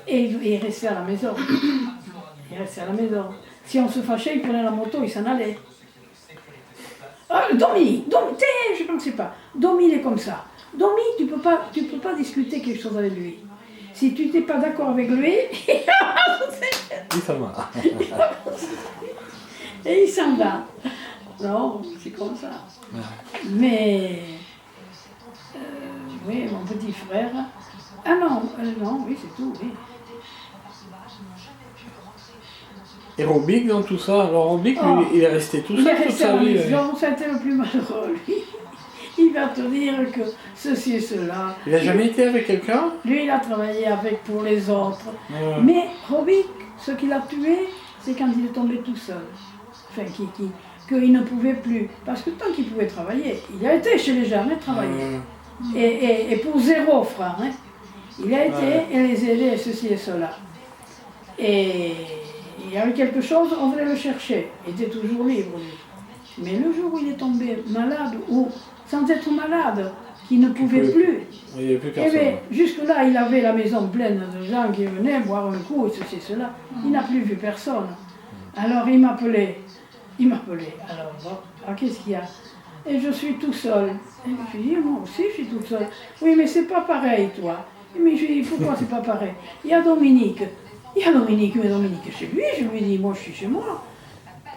Et il restait à la maison. Si on se fâchait, il prenait la moto, il s'en allait. Domi, je ne pensais pas. Domi, il est comme ça. Domi, tu peux pas discuter quelque chose avec lui. Si tu n'es pas d'accord avec lui, il s'en va. Et il s'en va. Non, c'est comme ça. Ouais. Mais, oui, mon petit frère. Ah non, oui, c'est tout, oui. Et Robic dans tout ça? Alors Robic, il est resté tout seul toute sa vie. Ça a été le plus malheureux, lui. Il va te dire que ceci et cela. Il n'a jamais été avec quelqu'un? Lui, il a travaillé pour les autres. Mais Robic, ce qu'il a tué, c'est quand il est tombé tout seul. Enfin, qu'il ne pouvait plus. Parce que tant qu'il pouvait travailler, il a été chez les gens, travailler. Et pour 0 francs. Hein. Il a été et les aider, ceci et cela. Et il y avait quelque chose, on venait le chercher. Il était toujours libre, lui. Mais le jour où il est tombé malade, ou sans être malade, qu'il ne pouvait plus, il n'y avait plus personne. Jusque-là, il avait la maison pleine de gens qui venaient boire un coup, et ceci et cela. Il n'a plus vu personne. Alors il m'appelait. Alors, bon, qu'est-ce qu'il y a? Et je suis tout seul. Et je lui dis, moi aussi, je suis tout seul. Oui, mais c'est pas pareil, toi. Mais je lui dis, pourquoi c'est pas pareil? Il y a Dominique, mais Dominique est chez lui. Je lui dis, moi, je suis chez moi.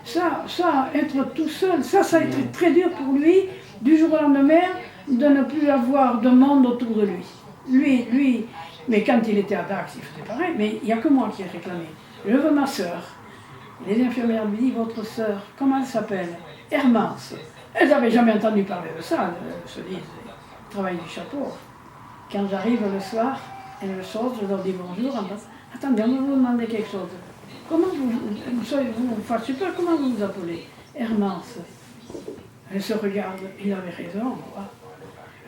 Ça, être tout seul, ça a été très dur pour lui, du jour au lendemain, de ne plus avoir de monde autour de lui. Lui, mais quand il était à Dax, il faisait pareil, mais il n'y a que moi qui ai réclamé. Je veux ma sœur. Les infirmières lui disent, votre sœur, comment elle s'appelle? Hermance. Elles n'avaient jamais entendu parler de ça, elles se disent, travail du chapeau. Quand j'arrive le soir, elles me sortent, je leur dis bonjour, attendez, on va vous demander quelque chose. Comment vous fâchez pas, comment vous vous appelez? Hermance. Elle se regarde, il avait raison, quoi.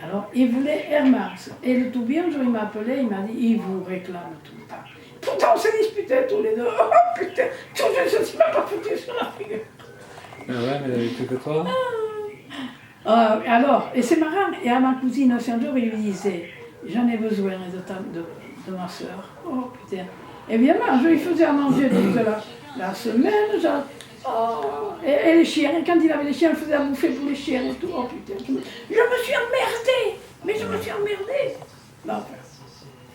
Alors, il voulait Hermance. Et le tout bien, un jour, il m'a appelé, il m'a dit, il vous réclame tout le temps. Pourtant, on s'est disputés tous les deux. Oh putain, tout je ne m'a pas foutu sur la figure. Ah ouais, mais elle avait plus que toi? Alors, et c'est marrant, et à ma cousine, un jour, il lui disait, j'en ai besoin de ma soeur. Oh putain. Et bien, un jour, il faisait à manger toute la semaine, genre, oh, et les chiens, et quand il avait les chiens, il faisait à bouffer pour les chiens et tout. Oh putain, je me suis emmerdée, mais je me suis emmerdée. Non, enfin,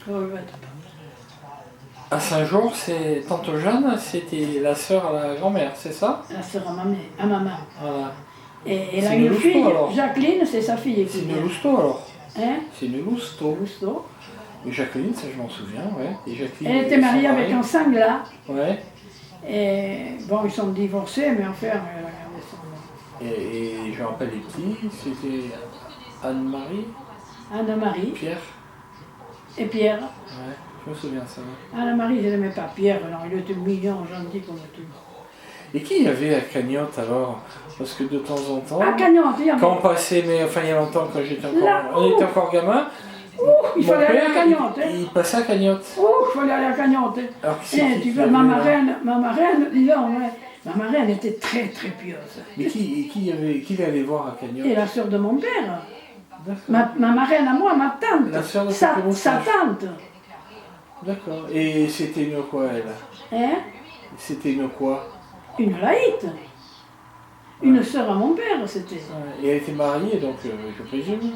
je ne regrette pas. À Saint-Jean, c'est Tante Jeanne, c'était la sœur à la grand-mère, c'est ça? La sœur à maman. Voilà. Et elle a C'est une une fille, Lousteau, alors. Jacqueline, c'est sa fille. C'est une Lousteau alors. Hein? C'est une Lousteau. Lousteau. Et Jacqueline, ça je m'en souviens, ouais. Et Jacqueline, Elle était mariée avec un Sangla. Ouais. Et bon, ils sont divorcés, mais enfin, elle a gardé son nom. Et je me rappelle les petits, c'était Anne-Marie, Anne-Marie Pierre. et Pierre. Ouais, je me souviens ça. Ouais. Anne-Marie, je n'aimais pas Pierre, non, il était mignon, gentil comme tout. Et qui y avait à Cagnotte alors? Parce que de temps en temps, À Cagnotte, il y avait... quand on passait, mais enfin il y a longtemps, quand j'étais encore, Là, on était encore gamin, il mon fallait aller père, à Cagnotte. il passait à Cagnotte. Il fallait aller à Cagnotte. Alors qui c'est Eh, qui tu qui vois, avait ma là marraine, dis donc, ouais, ma marraine était très très pieuse. Mais qui allait voir à Cagnotte? Et la sœur de mon père, D'accord. ma marraine à moi, ma tante, La sœur de sa Pépé Moustache. tante. D'accord. Et c'était une quoi elle? Hein? C'était une quoi? Une laïte. Une sœur à mon père, c'était. Ouais. Et elle était mariée, donc je présume.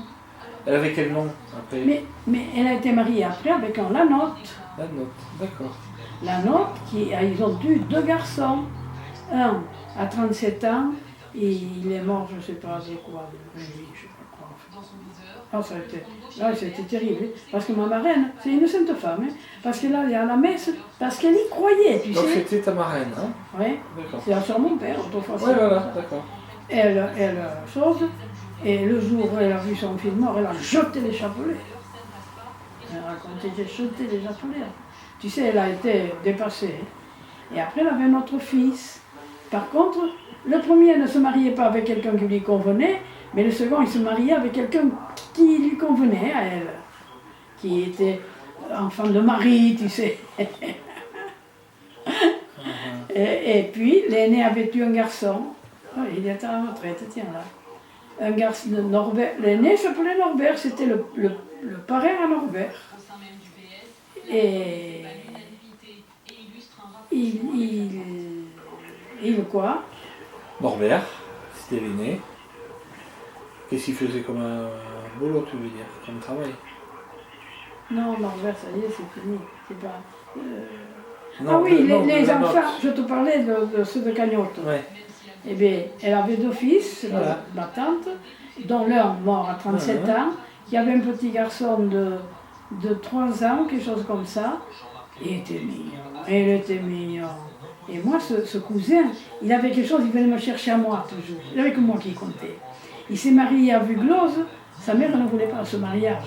Elle avait quel nom après? Mais elle a été mariée après avec un Lanotte. La note, d'accord. Lanotte, ils ont eu 2 garçons. Un à 37 ans, et il est mort, je ne sais pas de quoi, je sais pas quoi. Ah, c'était terrible, parce que ma marraine, c'est une sainte femme, hein, parce qu'elle allait à la messe, parce qu'elle y croyait, tu Donc sais. c'était ta marraine, hein? Oui, D'accord. c'est la soeur de mon père, autrefois. Ouais, voilà, d'accord. Elle, chose, et le jour où elle a vu son fils mort, elle a jeté les chapelets. Elle racontait qu'elle jetait les chapelets. Tu sais, elle a été dépassée. Et après, elle avait un autre fils. Par contre, le premier ne se mariait pas avec quelqu'un qui lui convenait, mais le second, il se mariait avec quelqu'un qui lui convenait à elle, qui était enfant de mari, tu sais. Et puis, l'aîné avait eu un garçon. Oh, il était à la retraite, tiens là. Un garçon de Norbert. L'aîné s'appelait Norbert, c'était le parrain à Norbert. Et il quoi? Norbert, c'était l'aîné. Qu'est-ce qu'il faisait comme un boulot, tu veux dire, comme travail? Non, Norbert, ça y est, c'est fini. C'est pas. Non, Ah oui, non, les la enfants, note. je te parlais de ceux de Cagnotte. Ouais. Eh bien, elle avait 2 fils, Voilà. ma tante, dont l'un mort à 37 ans, qui avait un petit garçon de 3 ans, quelque chose comme ça. Il était mignon, il était mignon. Et moi, ce cousin, il avait quelque chose, il venait me chercher à moi toujours. Il n'y avait que moi qui comptais. Il s'est marié à Buglose, sa mère ne voulait pas ce mariage.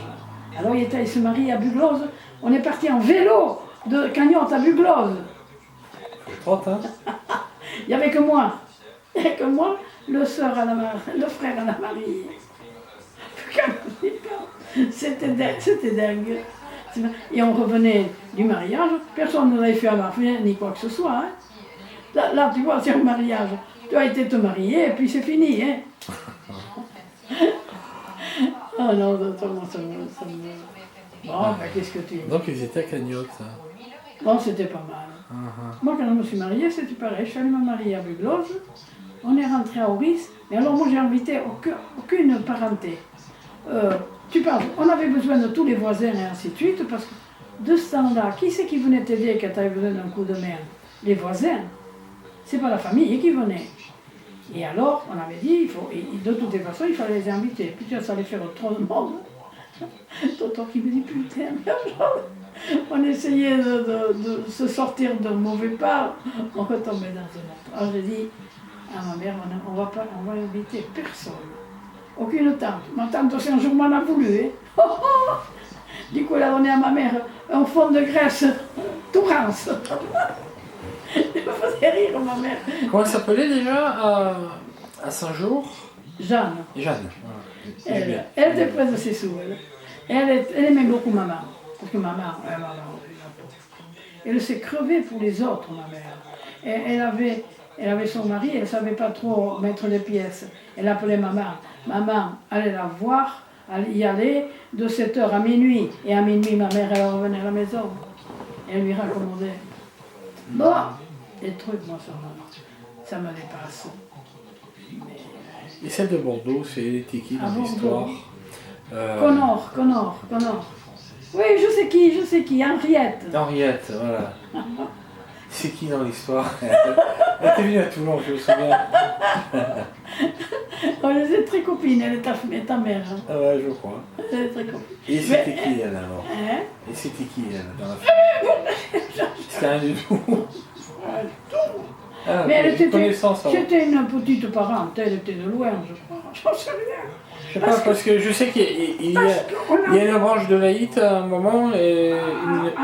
Alors il se marie à Buglose, on est parti en vélo de Cagnotte à Buglose. 30, hein? Il n'y avait que moi. Il n'y avait que moi, le frère Anna-Marie. C'était dingue. Et on revenait du mariage, personne ne nous avait fait un mariage ni quoi que ce soit. Hein. Là, tu vois, c'est un mariage. Tu as été te marier et puis c'est fini. Hein. Ah non, ça me... Bon, ben, qu'est-ce que tu... Donc ils étaient à Cagnotte. Bon, c'était pas mal. Moi, quand je me suis mariée, c'était pareil. Je suis allée me marier à Buglose. On est rentré à Auris. Mais alors, moi, j'ai invité aucune parenté. Tu parles, on avait besoin de tous les voisins et ainsi de suite, parce que de ce temps-là, qui c'est qui venait t'aider quand tu avais besoin d'un coup de main? Les voisins. C'est pas la famille qui venait. Et alors, on avait dit, de toutes les façons, il fallait les inviter. Puis ça allait faire trop de monde. Tonton qui me dit, putain, on essayait de se sortir d'un mauvais pas, on retombait dans un autre. Alors j'ai dit à ma mère, on va inviter personne. Aucune tante. Ma tante aussi un jour m'en a voulu. Hein. Du coup, elle a donné à ma mère un fond de graisse tout rance. Elle me faisait rire, ma mère. Comment elle s'appelait déjà à Saint-Jean? Jeanne. Jeanne. Voilà. Elle était près de ses sous. Elle aimait beaucoup maman. Parce que maman, elle s'est crevée pour les autres, ma mère. Elle avait Elle avait son mari, elle ne savait pas trop mettre les pièces. Elle appelait maman. Maman allait la voir, y aller de 7h à minuit. Et à minuit, ma mère, elle revenait à la maison. Elle lui raccommodait. Bon, des trucs, moi, ça me dépasse. Et celle de Bordeaux, c'était qui dans l'histoire? Connor. Oui, je sais qui, Henriette. Henriette, voilà. C'est qui dans l'histoire? Elle était venue à Toulon, je me souviens. Oh, elle était très copine, elle est ta mère. Ah ouais, je crois. Elle est très copine. Et c'était qui elle alors? Hein? Et c'était qui elle dans la famille? C'était rien du tout. Ah, Mais elle était, connaissance, c'était une petite parente, elle était de loin, je crois. J'en sais rien. Je sais pas, parce que je sais qu'il y a une branche de laïte à un moment, et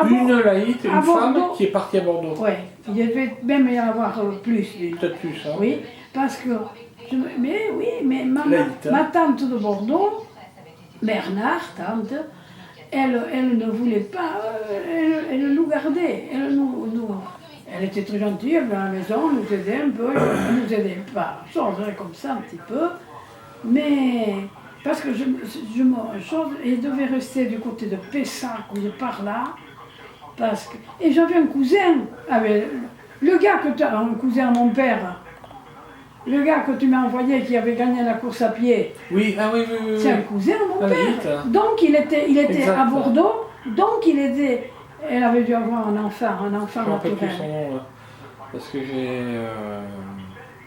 une laïte, une femme Bordeaux, qui est partie à Bordeaux. Oui, il devait même y avoir plus. Peut-être plus, hein. Oui, parce que, mais Laïte, hein. ma tante de Bordeaux, Bernard, tante, elle ne voulait pas, elle nous gardait, elle était très gentille, elle venait à la maison, nous aidait un peu, elle nous aidait pas, changerait comme ça un petit peu, mais parce que elle devait rester du côté de Pessac ou de par là, et j'avais un cousin, le gars que tu as, un cousin à mon père, le gars que tu m'as envoyé qui avait gagné la course à pied. Oui, ah oui. C'est un cousin à mon père. Vite, hein. Donc il était Exact. à Bordeaux, donc elle avait dû avoir un enfant Je me rappelle plus son naturel. nom, là. Parce que j'ai...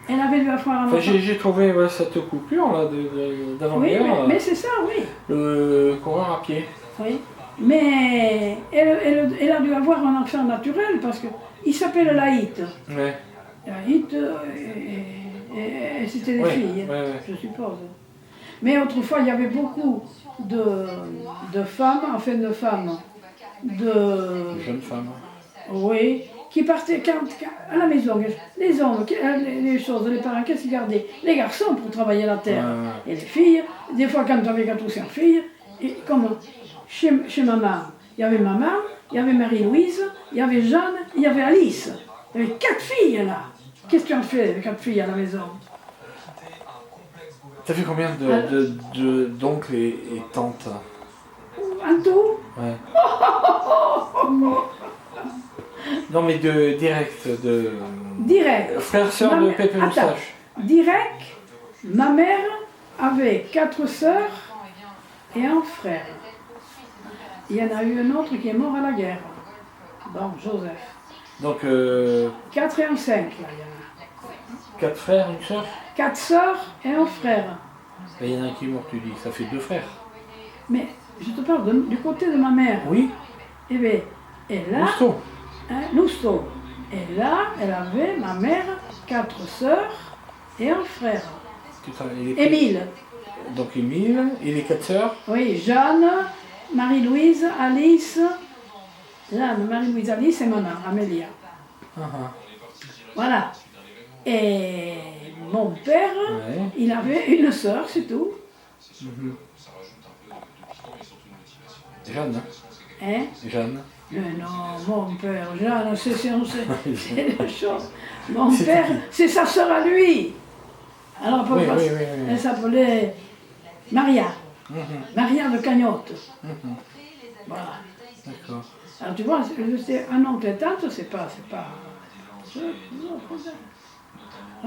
Elle avait dû avoir un Enfin, enfant. j'ai trouvé cette coupure là Oui, d'avant-guerre. mais c'est ça, oui. Le coureur à pied. Oui. Mais elle a dû avoir un enfant naturel parce qu'il s'appelle Laït. Ouais. Laït, et c'était des filles, ouais. je suppose. Mais autrefois, il y avait beaucoup de femmes, Jeune femme. oui, qui partaient à la maison. Les hommes, les parents, qu'est-ce qu'ils gardaient? Les garçons pour travailler la terre. Et les filles, des fois quand tu avais 4 ou 5 filles, et comme chez maman, il y avait maman, il y avait Marie-Louise, il y avait Jeanne, il y avait Alice. Il y avait 4 filles là. Qu'est-ce que tu en fais avec 4 filles à la maison? T'as fait combien d'oncles et tantes? En tout? Ouais. Non mais direct, Direct. frère, sœur de Pépé Moustache. Direct, ma mère avait 4 sœurs et un frère. Il y en a eu un autre qui est mort à la guerre. Donc Joseph. Donc 4 et un 5 là, il y en a. 4 frères, une sœur? 4 sœurs et un frère. Il y en a un qui est mort, tu dis, ça fait 2 frères. Mais je te parle du côté de ma mère. Oui. Eh bien, et là, Lousteau. Lousteau. Et là, elle avait, ma mère, 4 sœurs et un frère. Émile. Donc Émile, et les 4 sœurs? Oui, Jeanne, Marie-Louise, Alice. Jeanne, Marie-Louise, Alice et maman, Amélia. Voilà. Et mon père, il avait une sœur, c'est tout. Jeanne. Hein? Jeanne. Mais non, mon père, Jeanne, c'est la chose. Mon père, c'est sa sœur à lui. Alors, elle s'appelait Maria. Maria de Cagnotte. Voilà. D'accord. Alors tu vois, c'est un oncle et tante, c'est pas.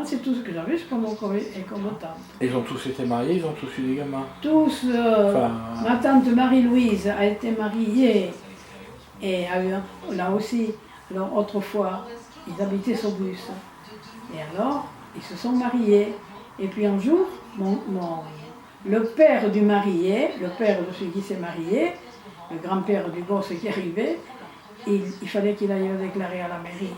C'est tout ce que j'avais comme tante. Ils ont tous été mariés, ils ont tous eu des gamins. Tous. Ma tante Marie-Louise a été mariée et a eu là aussi. Alors autrefois, ils habitaient Saubus. Et alors, ils se sont mariés. Et puis un jour, le père du marié, le père de celui qui s'est marié, le grand-père du gosse qui arrivait, il fallait qu'il aille le déclarer à la mairie.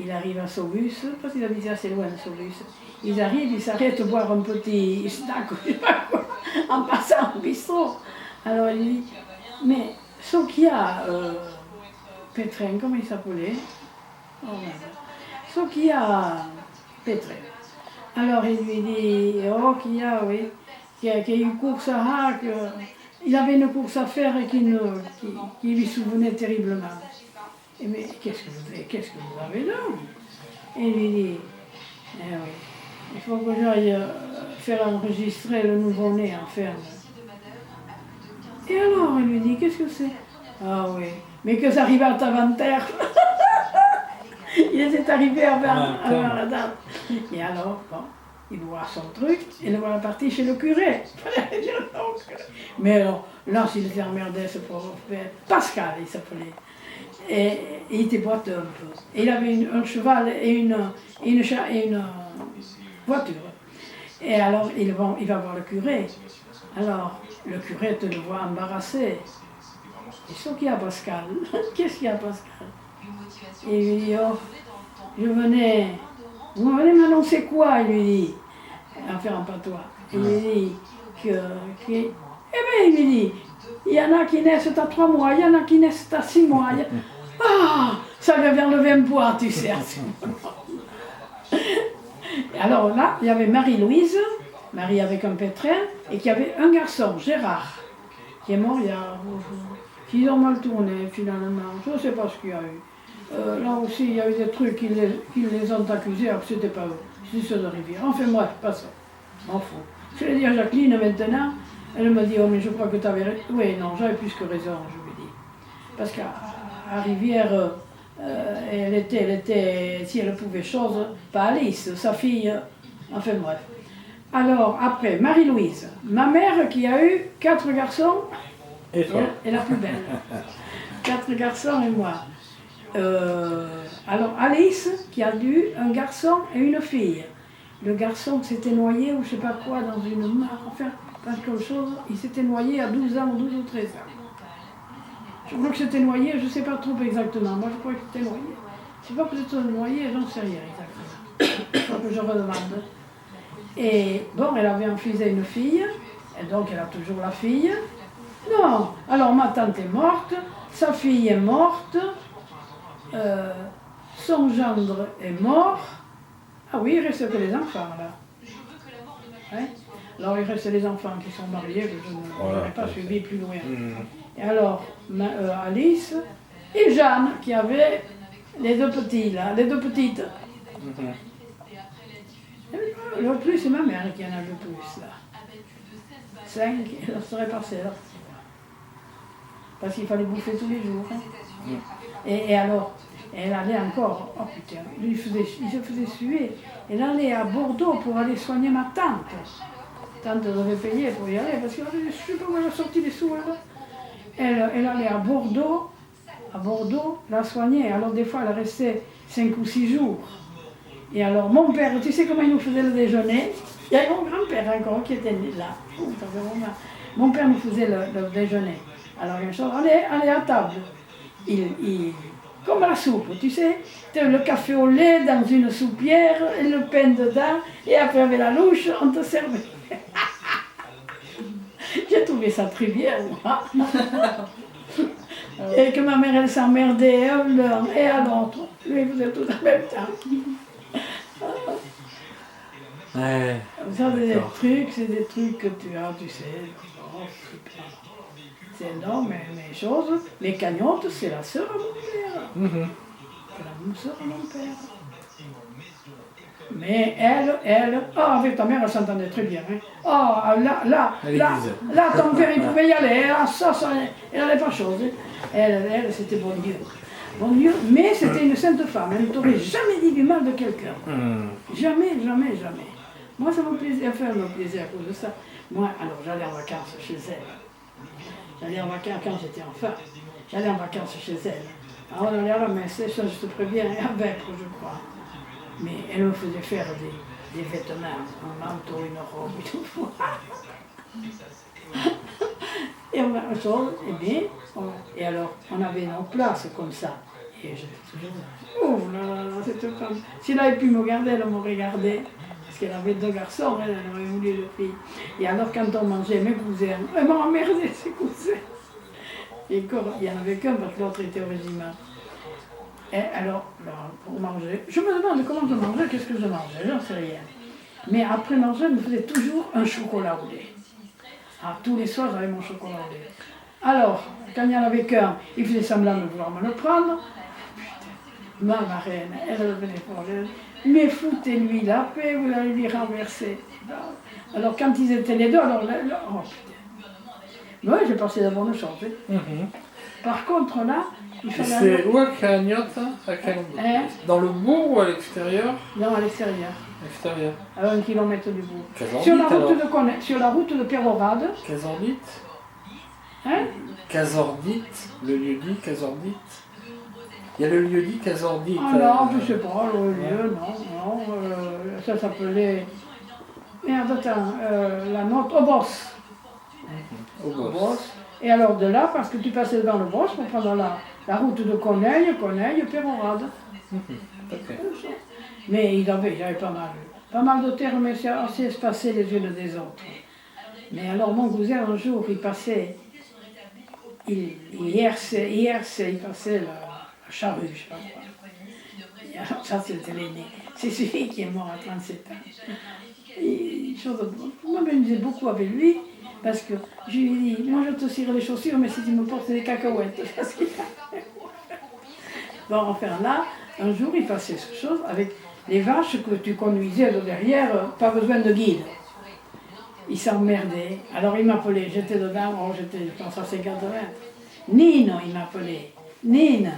Il arrive à Saubus, parce qu'il habitait assez loin de Saubus. Ils arrivent, ils s'arrêtent boire un petit snack, je sais pas quoi, en passant au bistrot. Alors il dit, mais Sokia Pétrin, comment il s'appelait? Oh merde. Sokia Pétrin. Alors il lui dit, oh Kia, oui, qu'il y a une course à il avait une course à faire et qui lui souvenait terriblement. Mais qu'est-ce que vous avez là? Et il lui dit, eh oui, il faut que j'aille faire enregistrer le nouveau-né en ferme. Et alors, il lui dit, qu'est-ce que c'est? Ah oui, mais que ça arrive à avant-terre. Il était arrivé avant la date. Et alors, bon, il voit son truc, et le voilà parti chez le curé. Mais alors, là, s'il était emmerdé, ce pauvre père, Pascal, il s'appelait. Et il était boiteux un peu. Et il avait un cheval et une voiture. Et alors, il va voir le curé. Alors, le curé te le voit embarrassé. Qu'est-ce qu'il y a, Pascal? Qu'est-ce qu'il y a, Pascal? Et il lui dit, oh, vous venez m'annoncer quoi? Il lui dit, enfin en patois. Il lui dit eh bien, il lui dit, il y en a qui naissent à 3 mois, il y en a qui naissent à 6 mois. Ah, ça lui avait enlevé un poids, tu sais. Alors là, il y avait Marie-Louise, Marie avec un pétrin, et qui avait un garçon, Gérard, qui est mort il y a... Ils ont mal tourné finalement, je ne sais pas ce qu'il y a eu. Là aussi, il y a eu des trucs qui les ont accusés, alors que c'était pas eux, c'était ceux de Rivière. Enfin bref, pas ça, m'en fous. Je l'ai dit à Jacqueline maintenant, elle me dit, oh mais je crois que tu avais raison. Oui, non, j'avais plus que raison, je lui dis. Parce qu'à Rivière, elle était, si elle pouvait chose, pas Alice, sa fille, enfin bref. Alors, après, Marie-Louise, ma mère qui a eu 4 garçons, et la plus belle. 4 garçons et moi. Alors, Alice, qui a eu un garçon et une fille. Le garçon s'était noyé, ou je ne sais pas quoi, dans une mare, enfin, quelque chose. Il s'était noyé à 12 ans, 12 ou 13 ans. Je crois que c'était noyé, je ne sais pas trop exactement. Moi, je crois que c'était noyé. Je ne sais pas peut-être noyé, j'en sais rien exactement. Il faut que je redemande. Et bon, elle avait un fils et une fille, et donc elle a toujours la fille. Non, alors ma tante est morte, sa fille est morte, son gendre est mort. Ah oui, il reste que les enfants là. Hein? Alors il reste les enfants qui sont mariés, que je n'aurais pas suivi plus loin. Et alors Alice et Jeanne qui avaient les 2 petits là, les 2 petites. Le plus c'est ma mère qui en a le plus là. 5, elle serait passée là. Parce qu'il fallait bouffer tous les jours. Hein. Et alors, elle allait encore, oh putain, il se faisait suer. Elle allait à Bordeaux pour aller soigner ma tante. Tante devait payer pour y aller, parce que je ne sais pas où elle a sorti les sous. Elle allait à Bordeaux, la soigner. Alors des fois, elle restait 5 ou 6 jours. Et alors, mon père, tu sais comment il nous faisait le déjeuner? Il y avait mon grand-père encore qui était là. Mon père nous faisait le déjeuner. Alors, une chose, allez à table. Comme la soupe, tu sais, le café au lait dans une soupière, et le pain dedans, et après avec la louche, on te servait. J'ai trouvé ça très bien, moi. Et que ma mère, elle s'emmerdait à l'un et à l'autre. Lui, il faisait tout en même temps. Ouais. Ça, c'est des trucs que tu as, tu sais. Oh, c'est énorme, mais choses. Les cagnottes, c'est la sœur à mon père. C'est la sœur à mon père. Mais elle, avec ta mère, elle s'entendait très bien. Hein. Oh, là, ton père, il pouvait y aller. Ah, ça, elle n'avait pas chose. Elle, c'était bon Dieu. Bon Dieu, mais c'était une sainte femme. Elle ne t'aurait jamais dit du mal de quelqu'un. Jamais, jamais, jamais. Moi, ça me plaisait, enfin, me plaisait à cause de ça. Moi, alors, j'allais en vacances chez elle. J'allais en vacances quand j'étais enfant. J'allais en vacances chez elle. Alors, on allait à la messe, ça, je te préviens, avec, je crois. Mais elle me faisait faire des vêtements, un manteau, une robe et tout. Et on a une chose, et bien, et alors, on avait nos places comme ça. Et j'étais toujours là. Oh là là, cette femme. Si elle avait pu me regarder, elle me regardait. Parce qu'elle avait 2 garçons, elle aurait voulu 2 filles. Et alors, quand on mangeait, mes cousins, elles m'ont emmerdé, ces cousins. Et encore, il n'y en avait qu'un parce que l'autre était au régiment. Et alors, pour manger, je me demande comment je mangeais, qu'est-ce que je mangeais, j'en sais rien. Mais après manger, elle me faisait toujours un chocolat au lait. Ah, tous les soirs, j'avais mon chocolat au lait. Alors, quand il n'y en avait qu'un, il faisait semblant de vouloir me le prendre. Ma marraine, elle revenait pour elle. Mais foutez-lui la paix, vous allez lui renverser. Alors quand ils étaient les deux, alors là, oh putain. Ouais, j'ai passé de bonnes choses. Par contre là, il Et fallait... c'est où à Cagnotte? À quel endroit? Dans le bourg ou à l'extérieur? Non, à l'extérieur, À l'extérieur. à 1 kilomètre du bourg. Cazordite, Sur la route de Pérorade. Cazordite? Hein? Cazordite, le lieu-dit Cazordite. Il y a le lieu-dit Cazordite. Ah non, je sais pas, le lieu, non, ça s'appelait... Merde, attends, la note au boss. Au boss. Et alors de là, parce que tu passais dans le boss pour prendre la route de Coneille, Pérorade. Okay. Mais il avait pas mal de terres, mais c'est assez espacé les unes des autres. Mais alors mon cousin, un jour, il passait, il passait la charrue, je sais pas quoi. Et alors ça, c'était l'aîné. C'est celui qui est mort à 37 ans. Moi, je me disais beaucoup avec lui, parce que je lui ai dit, moi je te cire les chaussures, mais si tu me portes des cacahuètes. Bon, enfin là, un jour, il passait cette chose avec les vaches que tu conduisais de derrière, pas besoin de guide. Il s'emmerdait. Alors il m'appelait, j'étais dedans, j'étais, je pense, à 50 mètres. Nino, il m'appelait. Nina,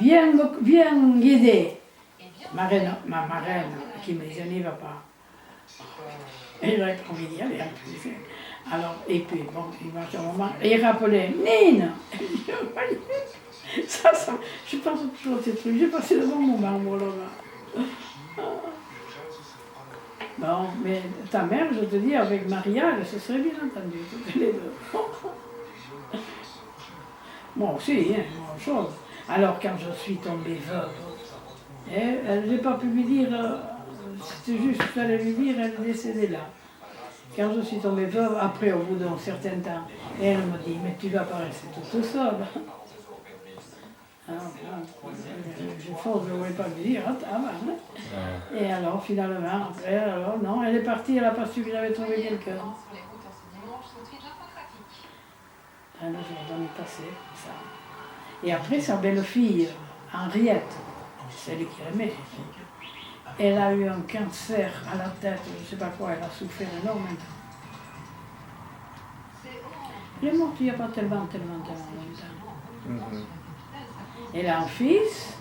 viens guider. Ma marraine, qui me disait, n'y va pas. Et j'avais pas envie d'y aller en plus. Alors, et puis, bon, il va sur mon moment, et il rappelait, Nina. Ça, je pense toujours à ces trucs. J'ai passé devant mon marbre là-bas. Bon, mais ta mère, je te dis, avec Maria, elle se serait bien entendue, toutes les deux. Moi aussi, hein, bonne chose. Alors, quand je suis tombée veuve, je n'ai pas pu lui dire, c'était juste, il fallait lui dire, elle est décédée là. Quand je suis tombée veuve, après, au bout d'un certain temps, elle me dit, mais tu vas pas rester toute seule. Je pense que je ne voulais pas lui dire, Et alors, finalement, après, alors, non, elle est partie, elle n'a pas su que j'avais trouvé quelqu'un. Le jour est passé, ça. Et après, sa belle-fille, Henriette, celle qui l'aimait, elle a eu un cancer à la tête, je ne sais pas quoi, elle a souffert énormément. Elle est morte il n'y a pas tellement longtemps. Elle a un fils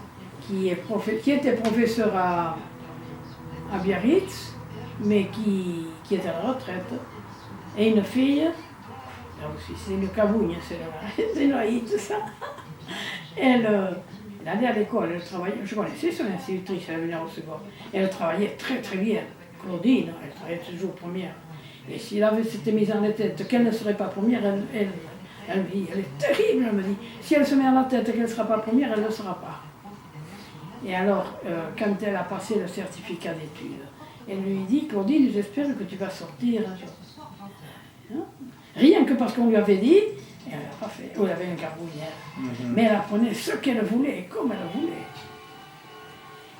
qui était professeur à Biarritz, mais qui est à la retraite. Et une fille, là aussi c'est une cabougne, c'est une haïte ça. Elle allait à l'école, elle travaillait, je connaissais son institutrice, elle venait au second. Elle travaillait très très bien. Claudine, elle travaillait toujours première. Et si elle s'était mise en tête qu'elle ne serait pas première, elle me dit, elle est terrible, elle me dit, si elle se met en la tête qu'elle ne sera pas première, elle ne le sera pas. Et alors, quand elle a passé le certificat d'études, elle lui dit, Claudine, j'espère que tu vas sortir. Hein? Rien que parce qu'on lui avait dit, elle n'a pas fait, elle avait un carbonière. Mais elle apprenait ce qu'elle voulait, comme elle voulait.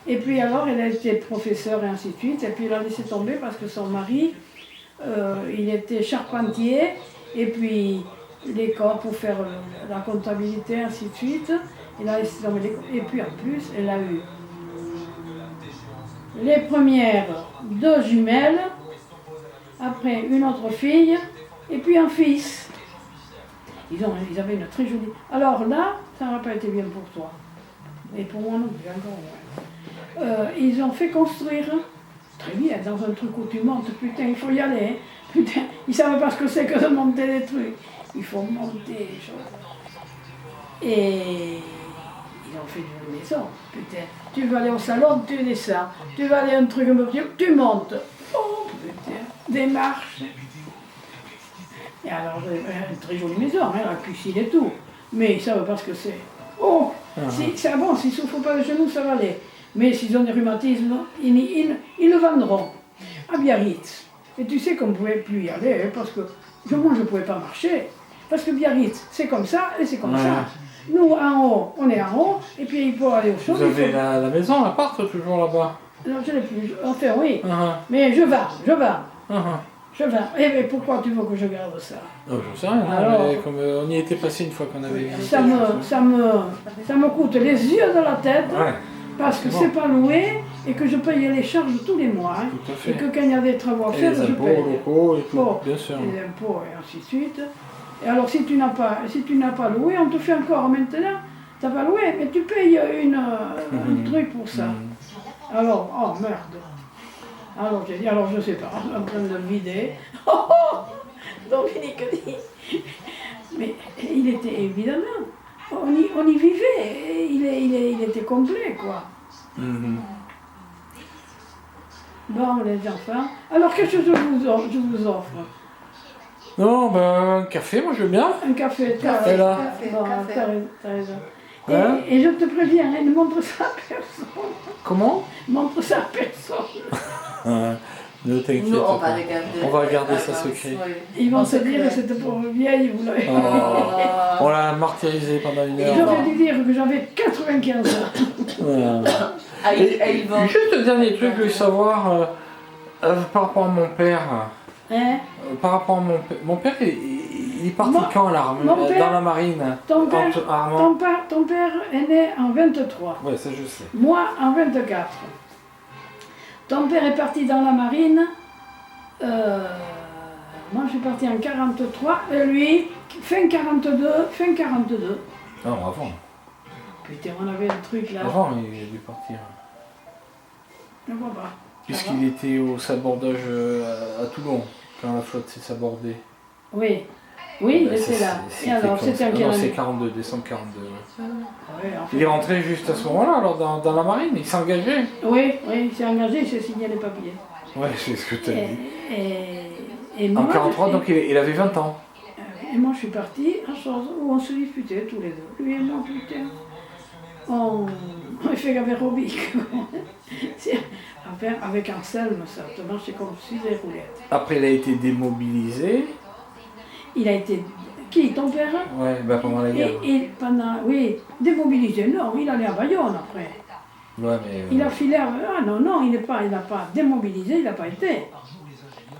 Et puis alors, elle a été professeure et ainsi de suite, et puis elle a laissé tomber parce que son mari, il était charpentier, et puis l'école pour faire la comptabilité, ainsi de suite. Elle a laissé tomber l'école. Et puis en plus, elle a eu les premières 2 jumelles, après une autre fille, et puis un fils. Ils avaient une très jolie... Alors là, ça n'aurait pas été bien pour toi. Et pour moi non plus, encore moins. Ils ont fait construire, très bien, dans un truc où tu montes, putain, il faut y aller. Hein. Putain, ils ne savent pas ce que c'est que de monter des trucs. Il faut monter les choses. Et ils ont fait une maison, putain. Tu veux aller au salon, tu descends. Tu veux aller à un truc, tu montes. Oh putain, des marches. Et alors, une très jolie maison, hein, la cuisine et tout. Mais ils ne savent pas ce que c'est. Oh, c'est bon, s'ils ne souffrent pas les genoux, ça va aller. Mais s'ils ont des rhumatismes, ils le vendront à Biarritz. Et tu sais qu'on ne pouvait plus y aller, hein, parce que moi je ne pouvais pas marcher. Parce que Biarritz, c'est comme ça et c'est comme ça. Nous, en haut, on est en haut, et puis il faut aller au chaud. Vous avez la maison, l'appart, toujours là-bas? Non, je n'ai plus. Enfin, oui. Mais je vends. Je vends. Et pourquoi tu veux que je garde ça? Oh, je sais rien, Alors, mais comme on y était passé une fois qu'on avait visité. Ça me coûte les yeux de la tête. Ouais, Parce que Bon. c'est pas loué et que je paye les charges tous les mois. Hein, tout à fait. et que quand il y a des travaux à Et faire, les je impôts paye. locaux et tout, Bon, bien sûr. Les impôts et ainsi de suite. Et alors si tu n'as pas loué, on te fait encore maintenant, tu n'as pas loué, mais tu payes un truc pour ça. Alors, oh merde. Alors j'ai dit, alors je sais pas, en train de le vider. Oh, oh, Dominique dit. Mais il était évidemment, on y vivait, il était complet quoi. Mhm. Bon les enfants, alors qu'est-ce que je vous offre? Non, ben, un café, moi je veux bien. Un café, Café, là. Bon, Café. t'as raison. Hein? Et je te préviens, hein, ne montre ça à personne. Comment? Montre ça à personne. Ne t'inquiète Nous, on va pas. regarder. On va garder ça Attends, secret. oui. Ils vont En se dire, secret. cette pauvre vieille, vous l'avez. Oh, on l'a martyrisé pendant une heure. J'aurais dû dire que j'avais 95 ans. Voilà. Ah, Et ils vont. juste le dernier truc, je veux savoir par rapport à mon père. Hein? Par rapport à mon père, il est parti Mon- quand à l'armée? mon père- Dans la marine? Ton père, Armand? ton père est né en 23. Ouais, ça je sais. Moi en 24. Ton père est parti dans la marine. Moi je suis parti en 43. Et lui, fin 42. Non, avant. Putain, on avait un truc là. Avant, il a dû partir. Je vois pas. Puisqu'il était au sabordage à Toulon, quand la flotte s'est sabordée. Oui, oui, il Ben, était là. Et alors, c'était en quelle Non, c'est année? 42, décembre 42. Ouais. Oui, en fait. Il est rentré juste à ce moment-là, alors dans la marine, il s'est engagé. Oui, il s'est engagé, il s'est signé les papiers. Ouais, c'est ce que tu as dit. Et moi, En 43, donc il avait 20 ans. et moi, je suis partie à chose où on se disputait tous les deux. Lui et moi, putain. On fait aérobic. Avec Anselme, ça te marchait comme si des roulettes. Après, il a été démobilisé. Il a été. Qui, ton père? Ouais, ben pendant la guerre. Et pendant. Oui, démobilisé, non, il allait à Bayonne après. Ouais, mais. Il a filé. Ah non, il n'a pas démobilisé, il n'a pas été.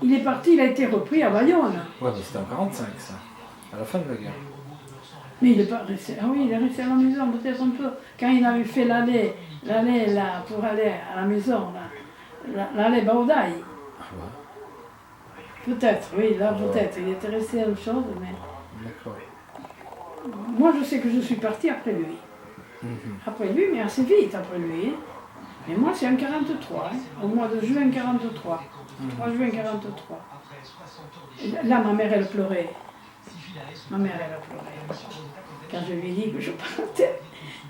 Il est parti, il a été repris à Bayonne. Ouais, mais c'était en 45, ça. À la fin de la guerre. Mais il n'est pas resté. Ah oui, il est resté à la maison, peut-être un peu. Quand il avait fait l'allée là, pour aller à la maison, l'allée Baudaï. Ah ouais. Peut-être, oui, là, Ouais. peut-être. Il était resté à une chose, mais. D'accord. Moi, je sais que je suis partie après lui. Mhm. Après lui, mais assez vite après lui. Hein. Mais moi, c'est en 43, hein, au mois de juin 43. 3 juin 43. Et là, ma mère, elle pleurait. Ma mère, elle a pleuré. Quand je lui ai dit que je partais,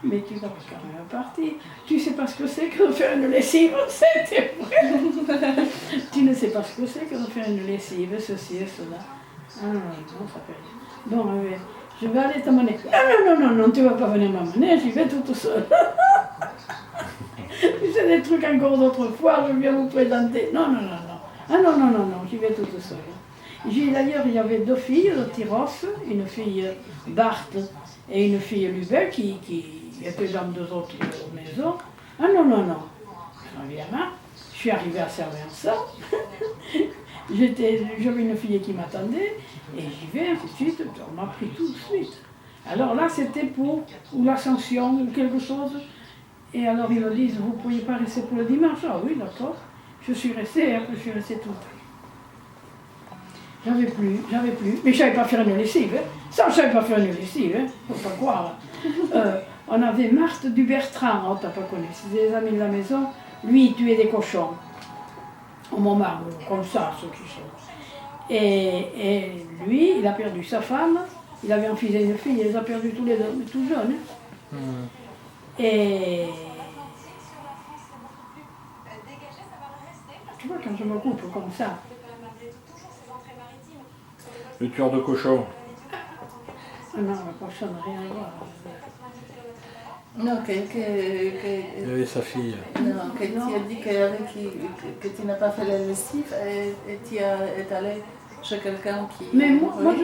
mais tu vas quand même partir. Tu sais pas ce que c'est que de faire une lessive, c'était vrai. Tu ne sais pas ce que c'est que de faire une lessive, ceci et cela. Ah non, non, ça fait rien. Bon, je vais aller t'amener. Non, tu vas pas venir m'amener, j'y vais toute seule. C'est des trucs encore d'autrefois, je viens vous présenter. Non. Ah non, j'y vais toute seule. D'ailleurs, il y avait 2 filles de Tyros, une fille Barthes et une fille Lubel qui étaient dans 2 autres maisons. Ah non. Évidemment, je suis arrivée à Servença. J'avais une fille qui m'attendait et j'y vais, ainsi de suite. On m'a pris tout de suite. Alors là, c'était pour ou l'ascension ou quelque chose. Et alors ils me disent, vous ne pourriez pas rester pour le dimanche? Ah oui, d'accord. Je suis restée, après je suis restée tout le temps. J'avais plus. Mais je ne savais pas faire une lessive. Hein. Ça, je ne savais pas faire une lessive, hein. Faut pas croire. On avait Marthe du Bertrand, oh, t'as pas connu, c'est des amis de la maison. Lui, il tuait des cochons. Au Montmartre, comme ça, ceux qui sont. Et lui, il a perdu sa femme, il avait un fils et une fille, il les a perdus tous les deux, tout jeunes. Hein. Et tu vois, quand je me coupe comme ça, Le tueur de cochons. ah non, le cochon n'a rien à voir. Non, Il avait sa fille. non, que tu as dit que tu n'as pas fait la lessive et tu es allé chez quelqu'un qui. Mais moi, Oui.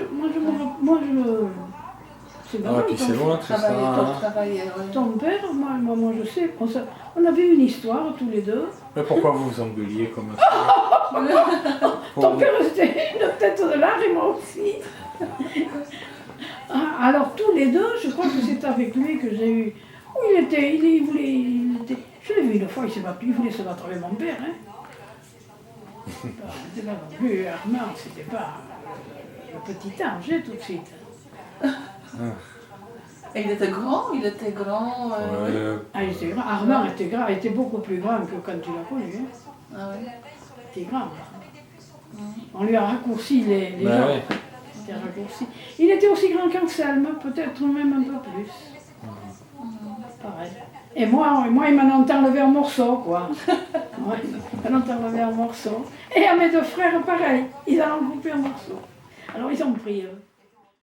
c'est Ah, marrant, puis c'est loin tout ça. Pour Hein. travailler, oui. ton père, moi je sais, on avait une histoire tous les deux. Mais pourquoi vous vous engueuliez comme ça? Ton père c'était une tête de l'art et moi aussi. Alors tous les deux, je crois que c'est avec lui que j'ai eu... Oh, il voulait... Je l'ai vu une fois, il s'est battu, il voulait se battre avec mon père. Hein. C'était pas non plus Armand, c'était pas le petit ange tout de suite. Et il était grand, Ah, il était grand. Armand était grand, il était beaucoup plus grand que quand tu l'as connu. Hein. Ah oui. Il était grand. On lui a raccourci les Ben jambes. ouais. Il était raccourci. Il était aussi grand qu'Anselme, peut-être même un peu plus. Pareil. Et moi, il m'en a enlevé en morceaux, quoi. Ouais, il m'en a enlevé en morceaux. Et à mes deux frères, pareil. Ils en ont coupé en morceaux. Alors ils ont pris...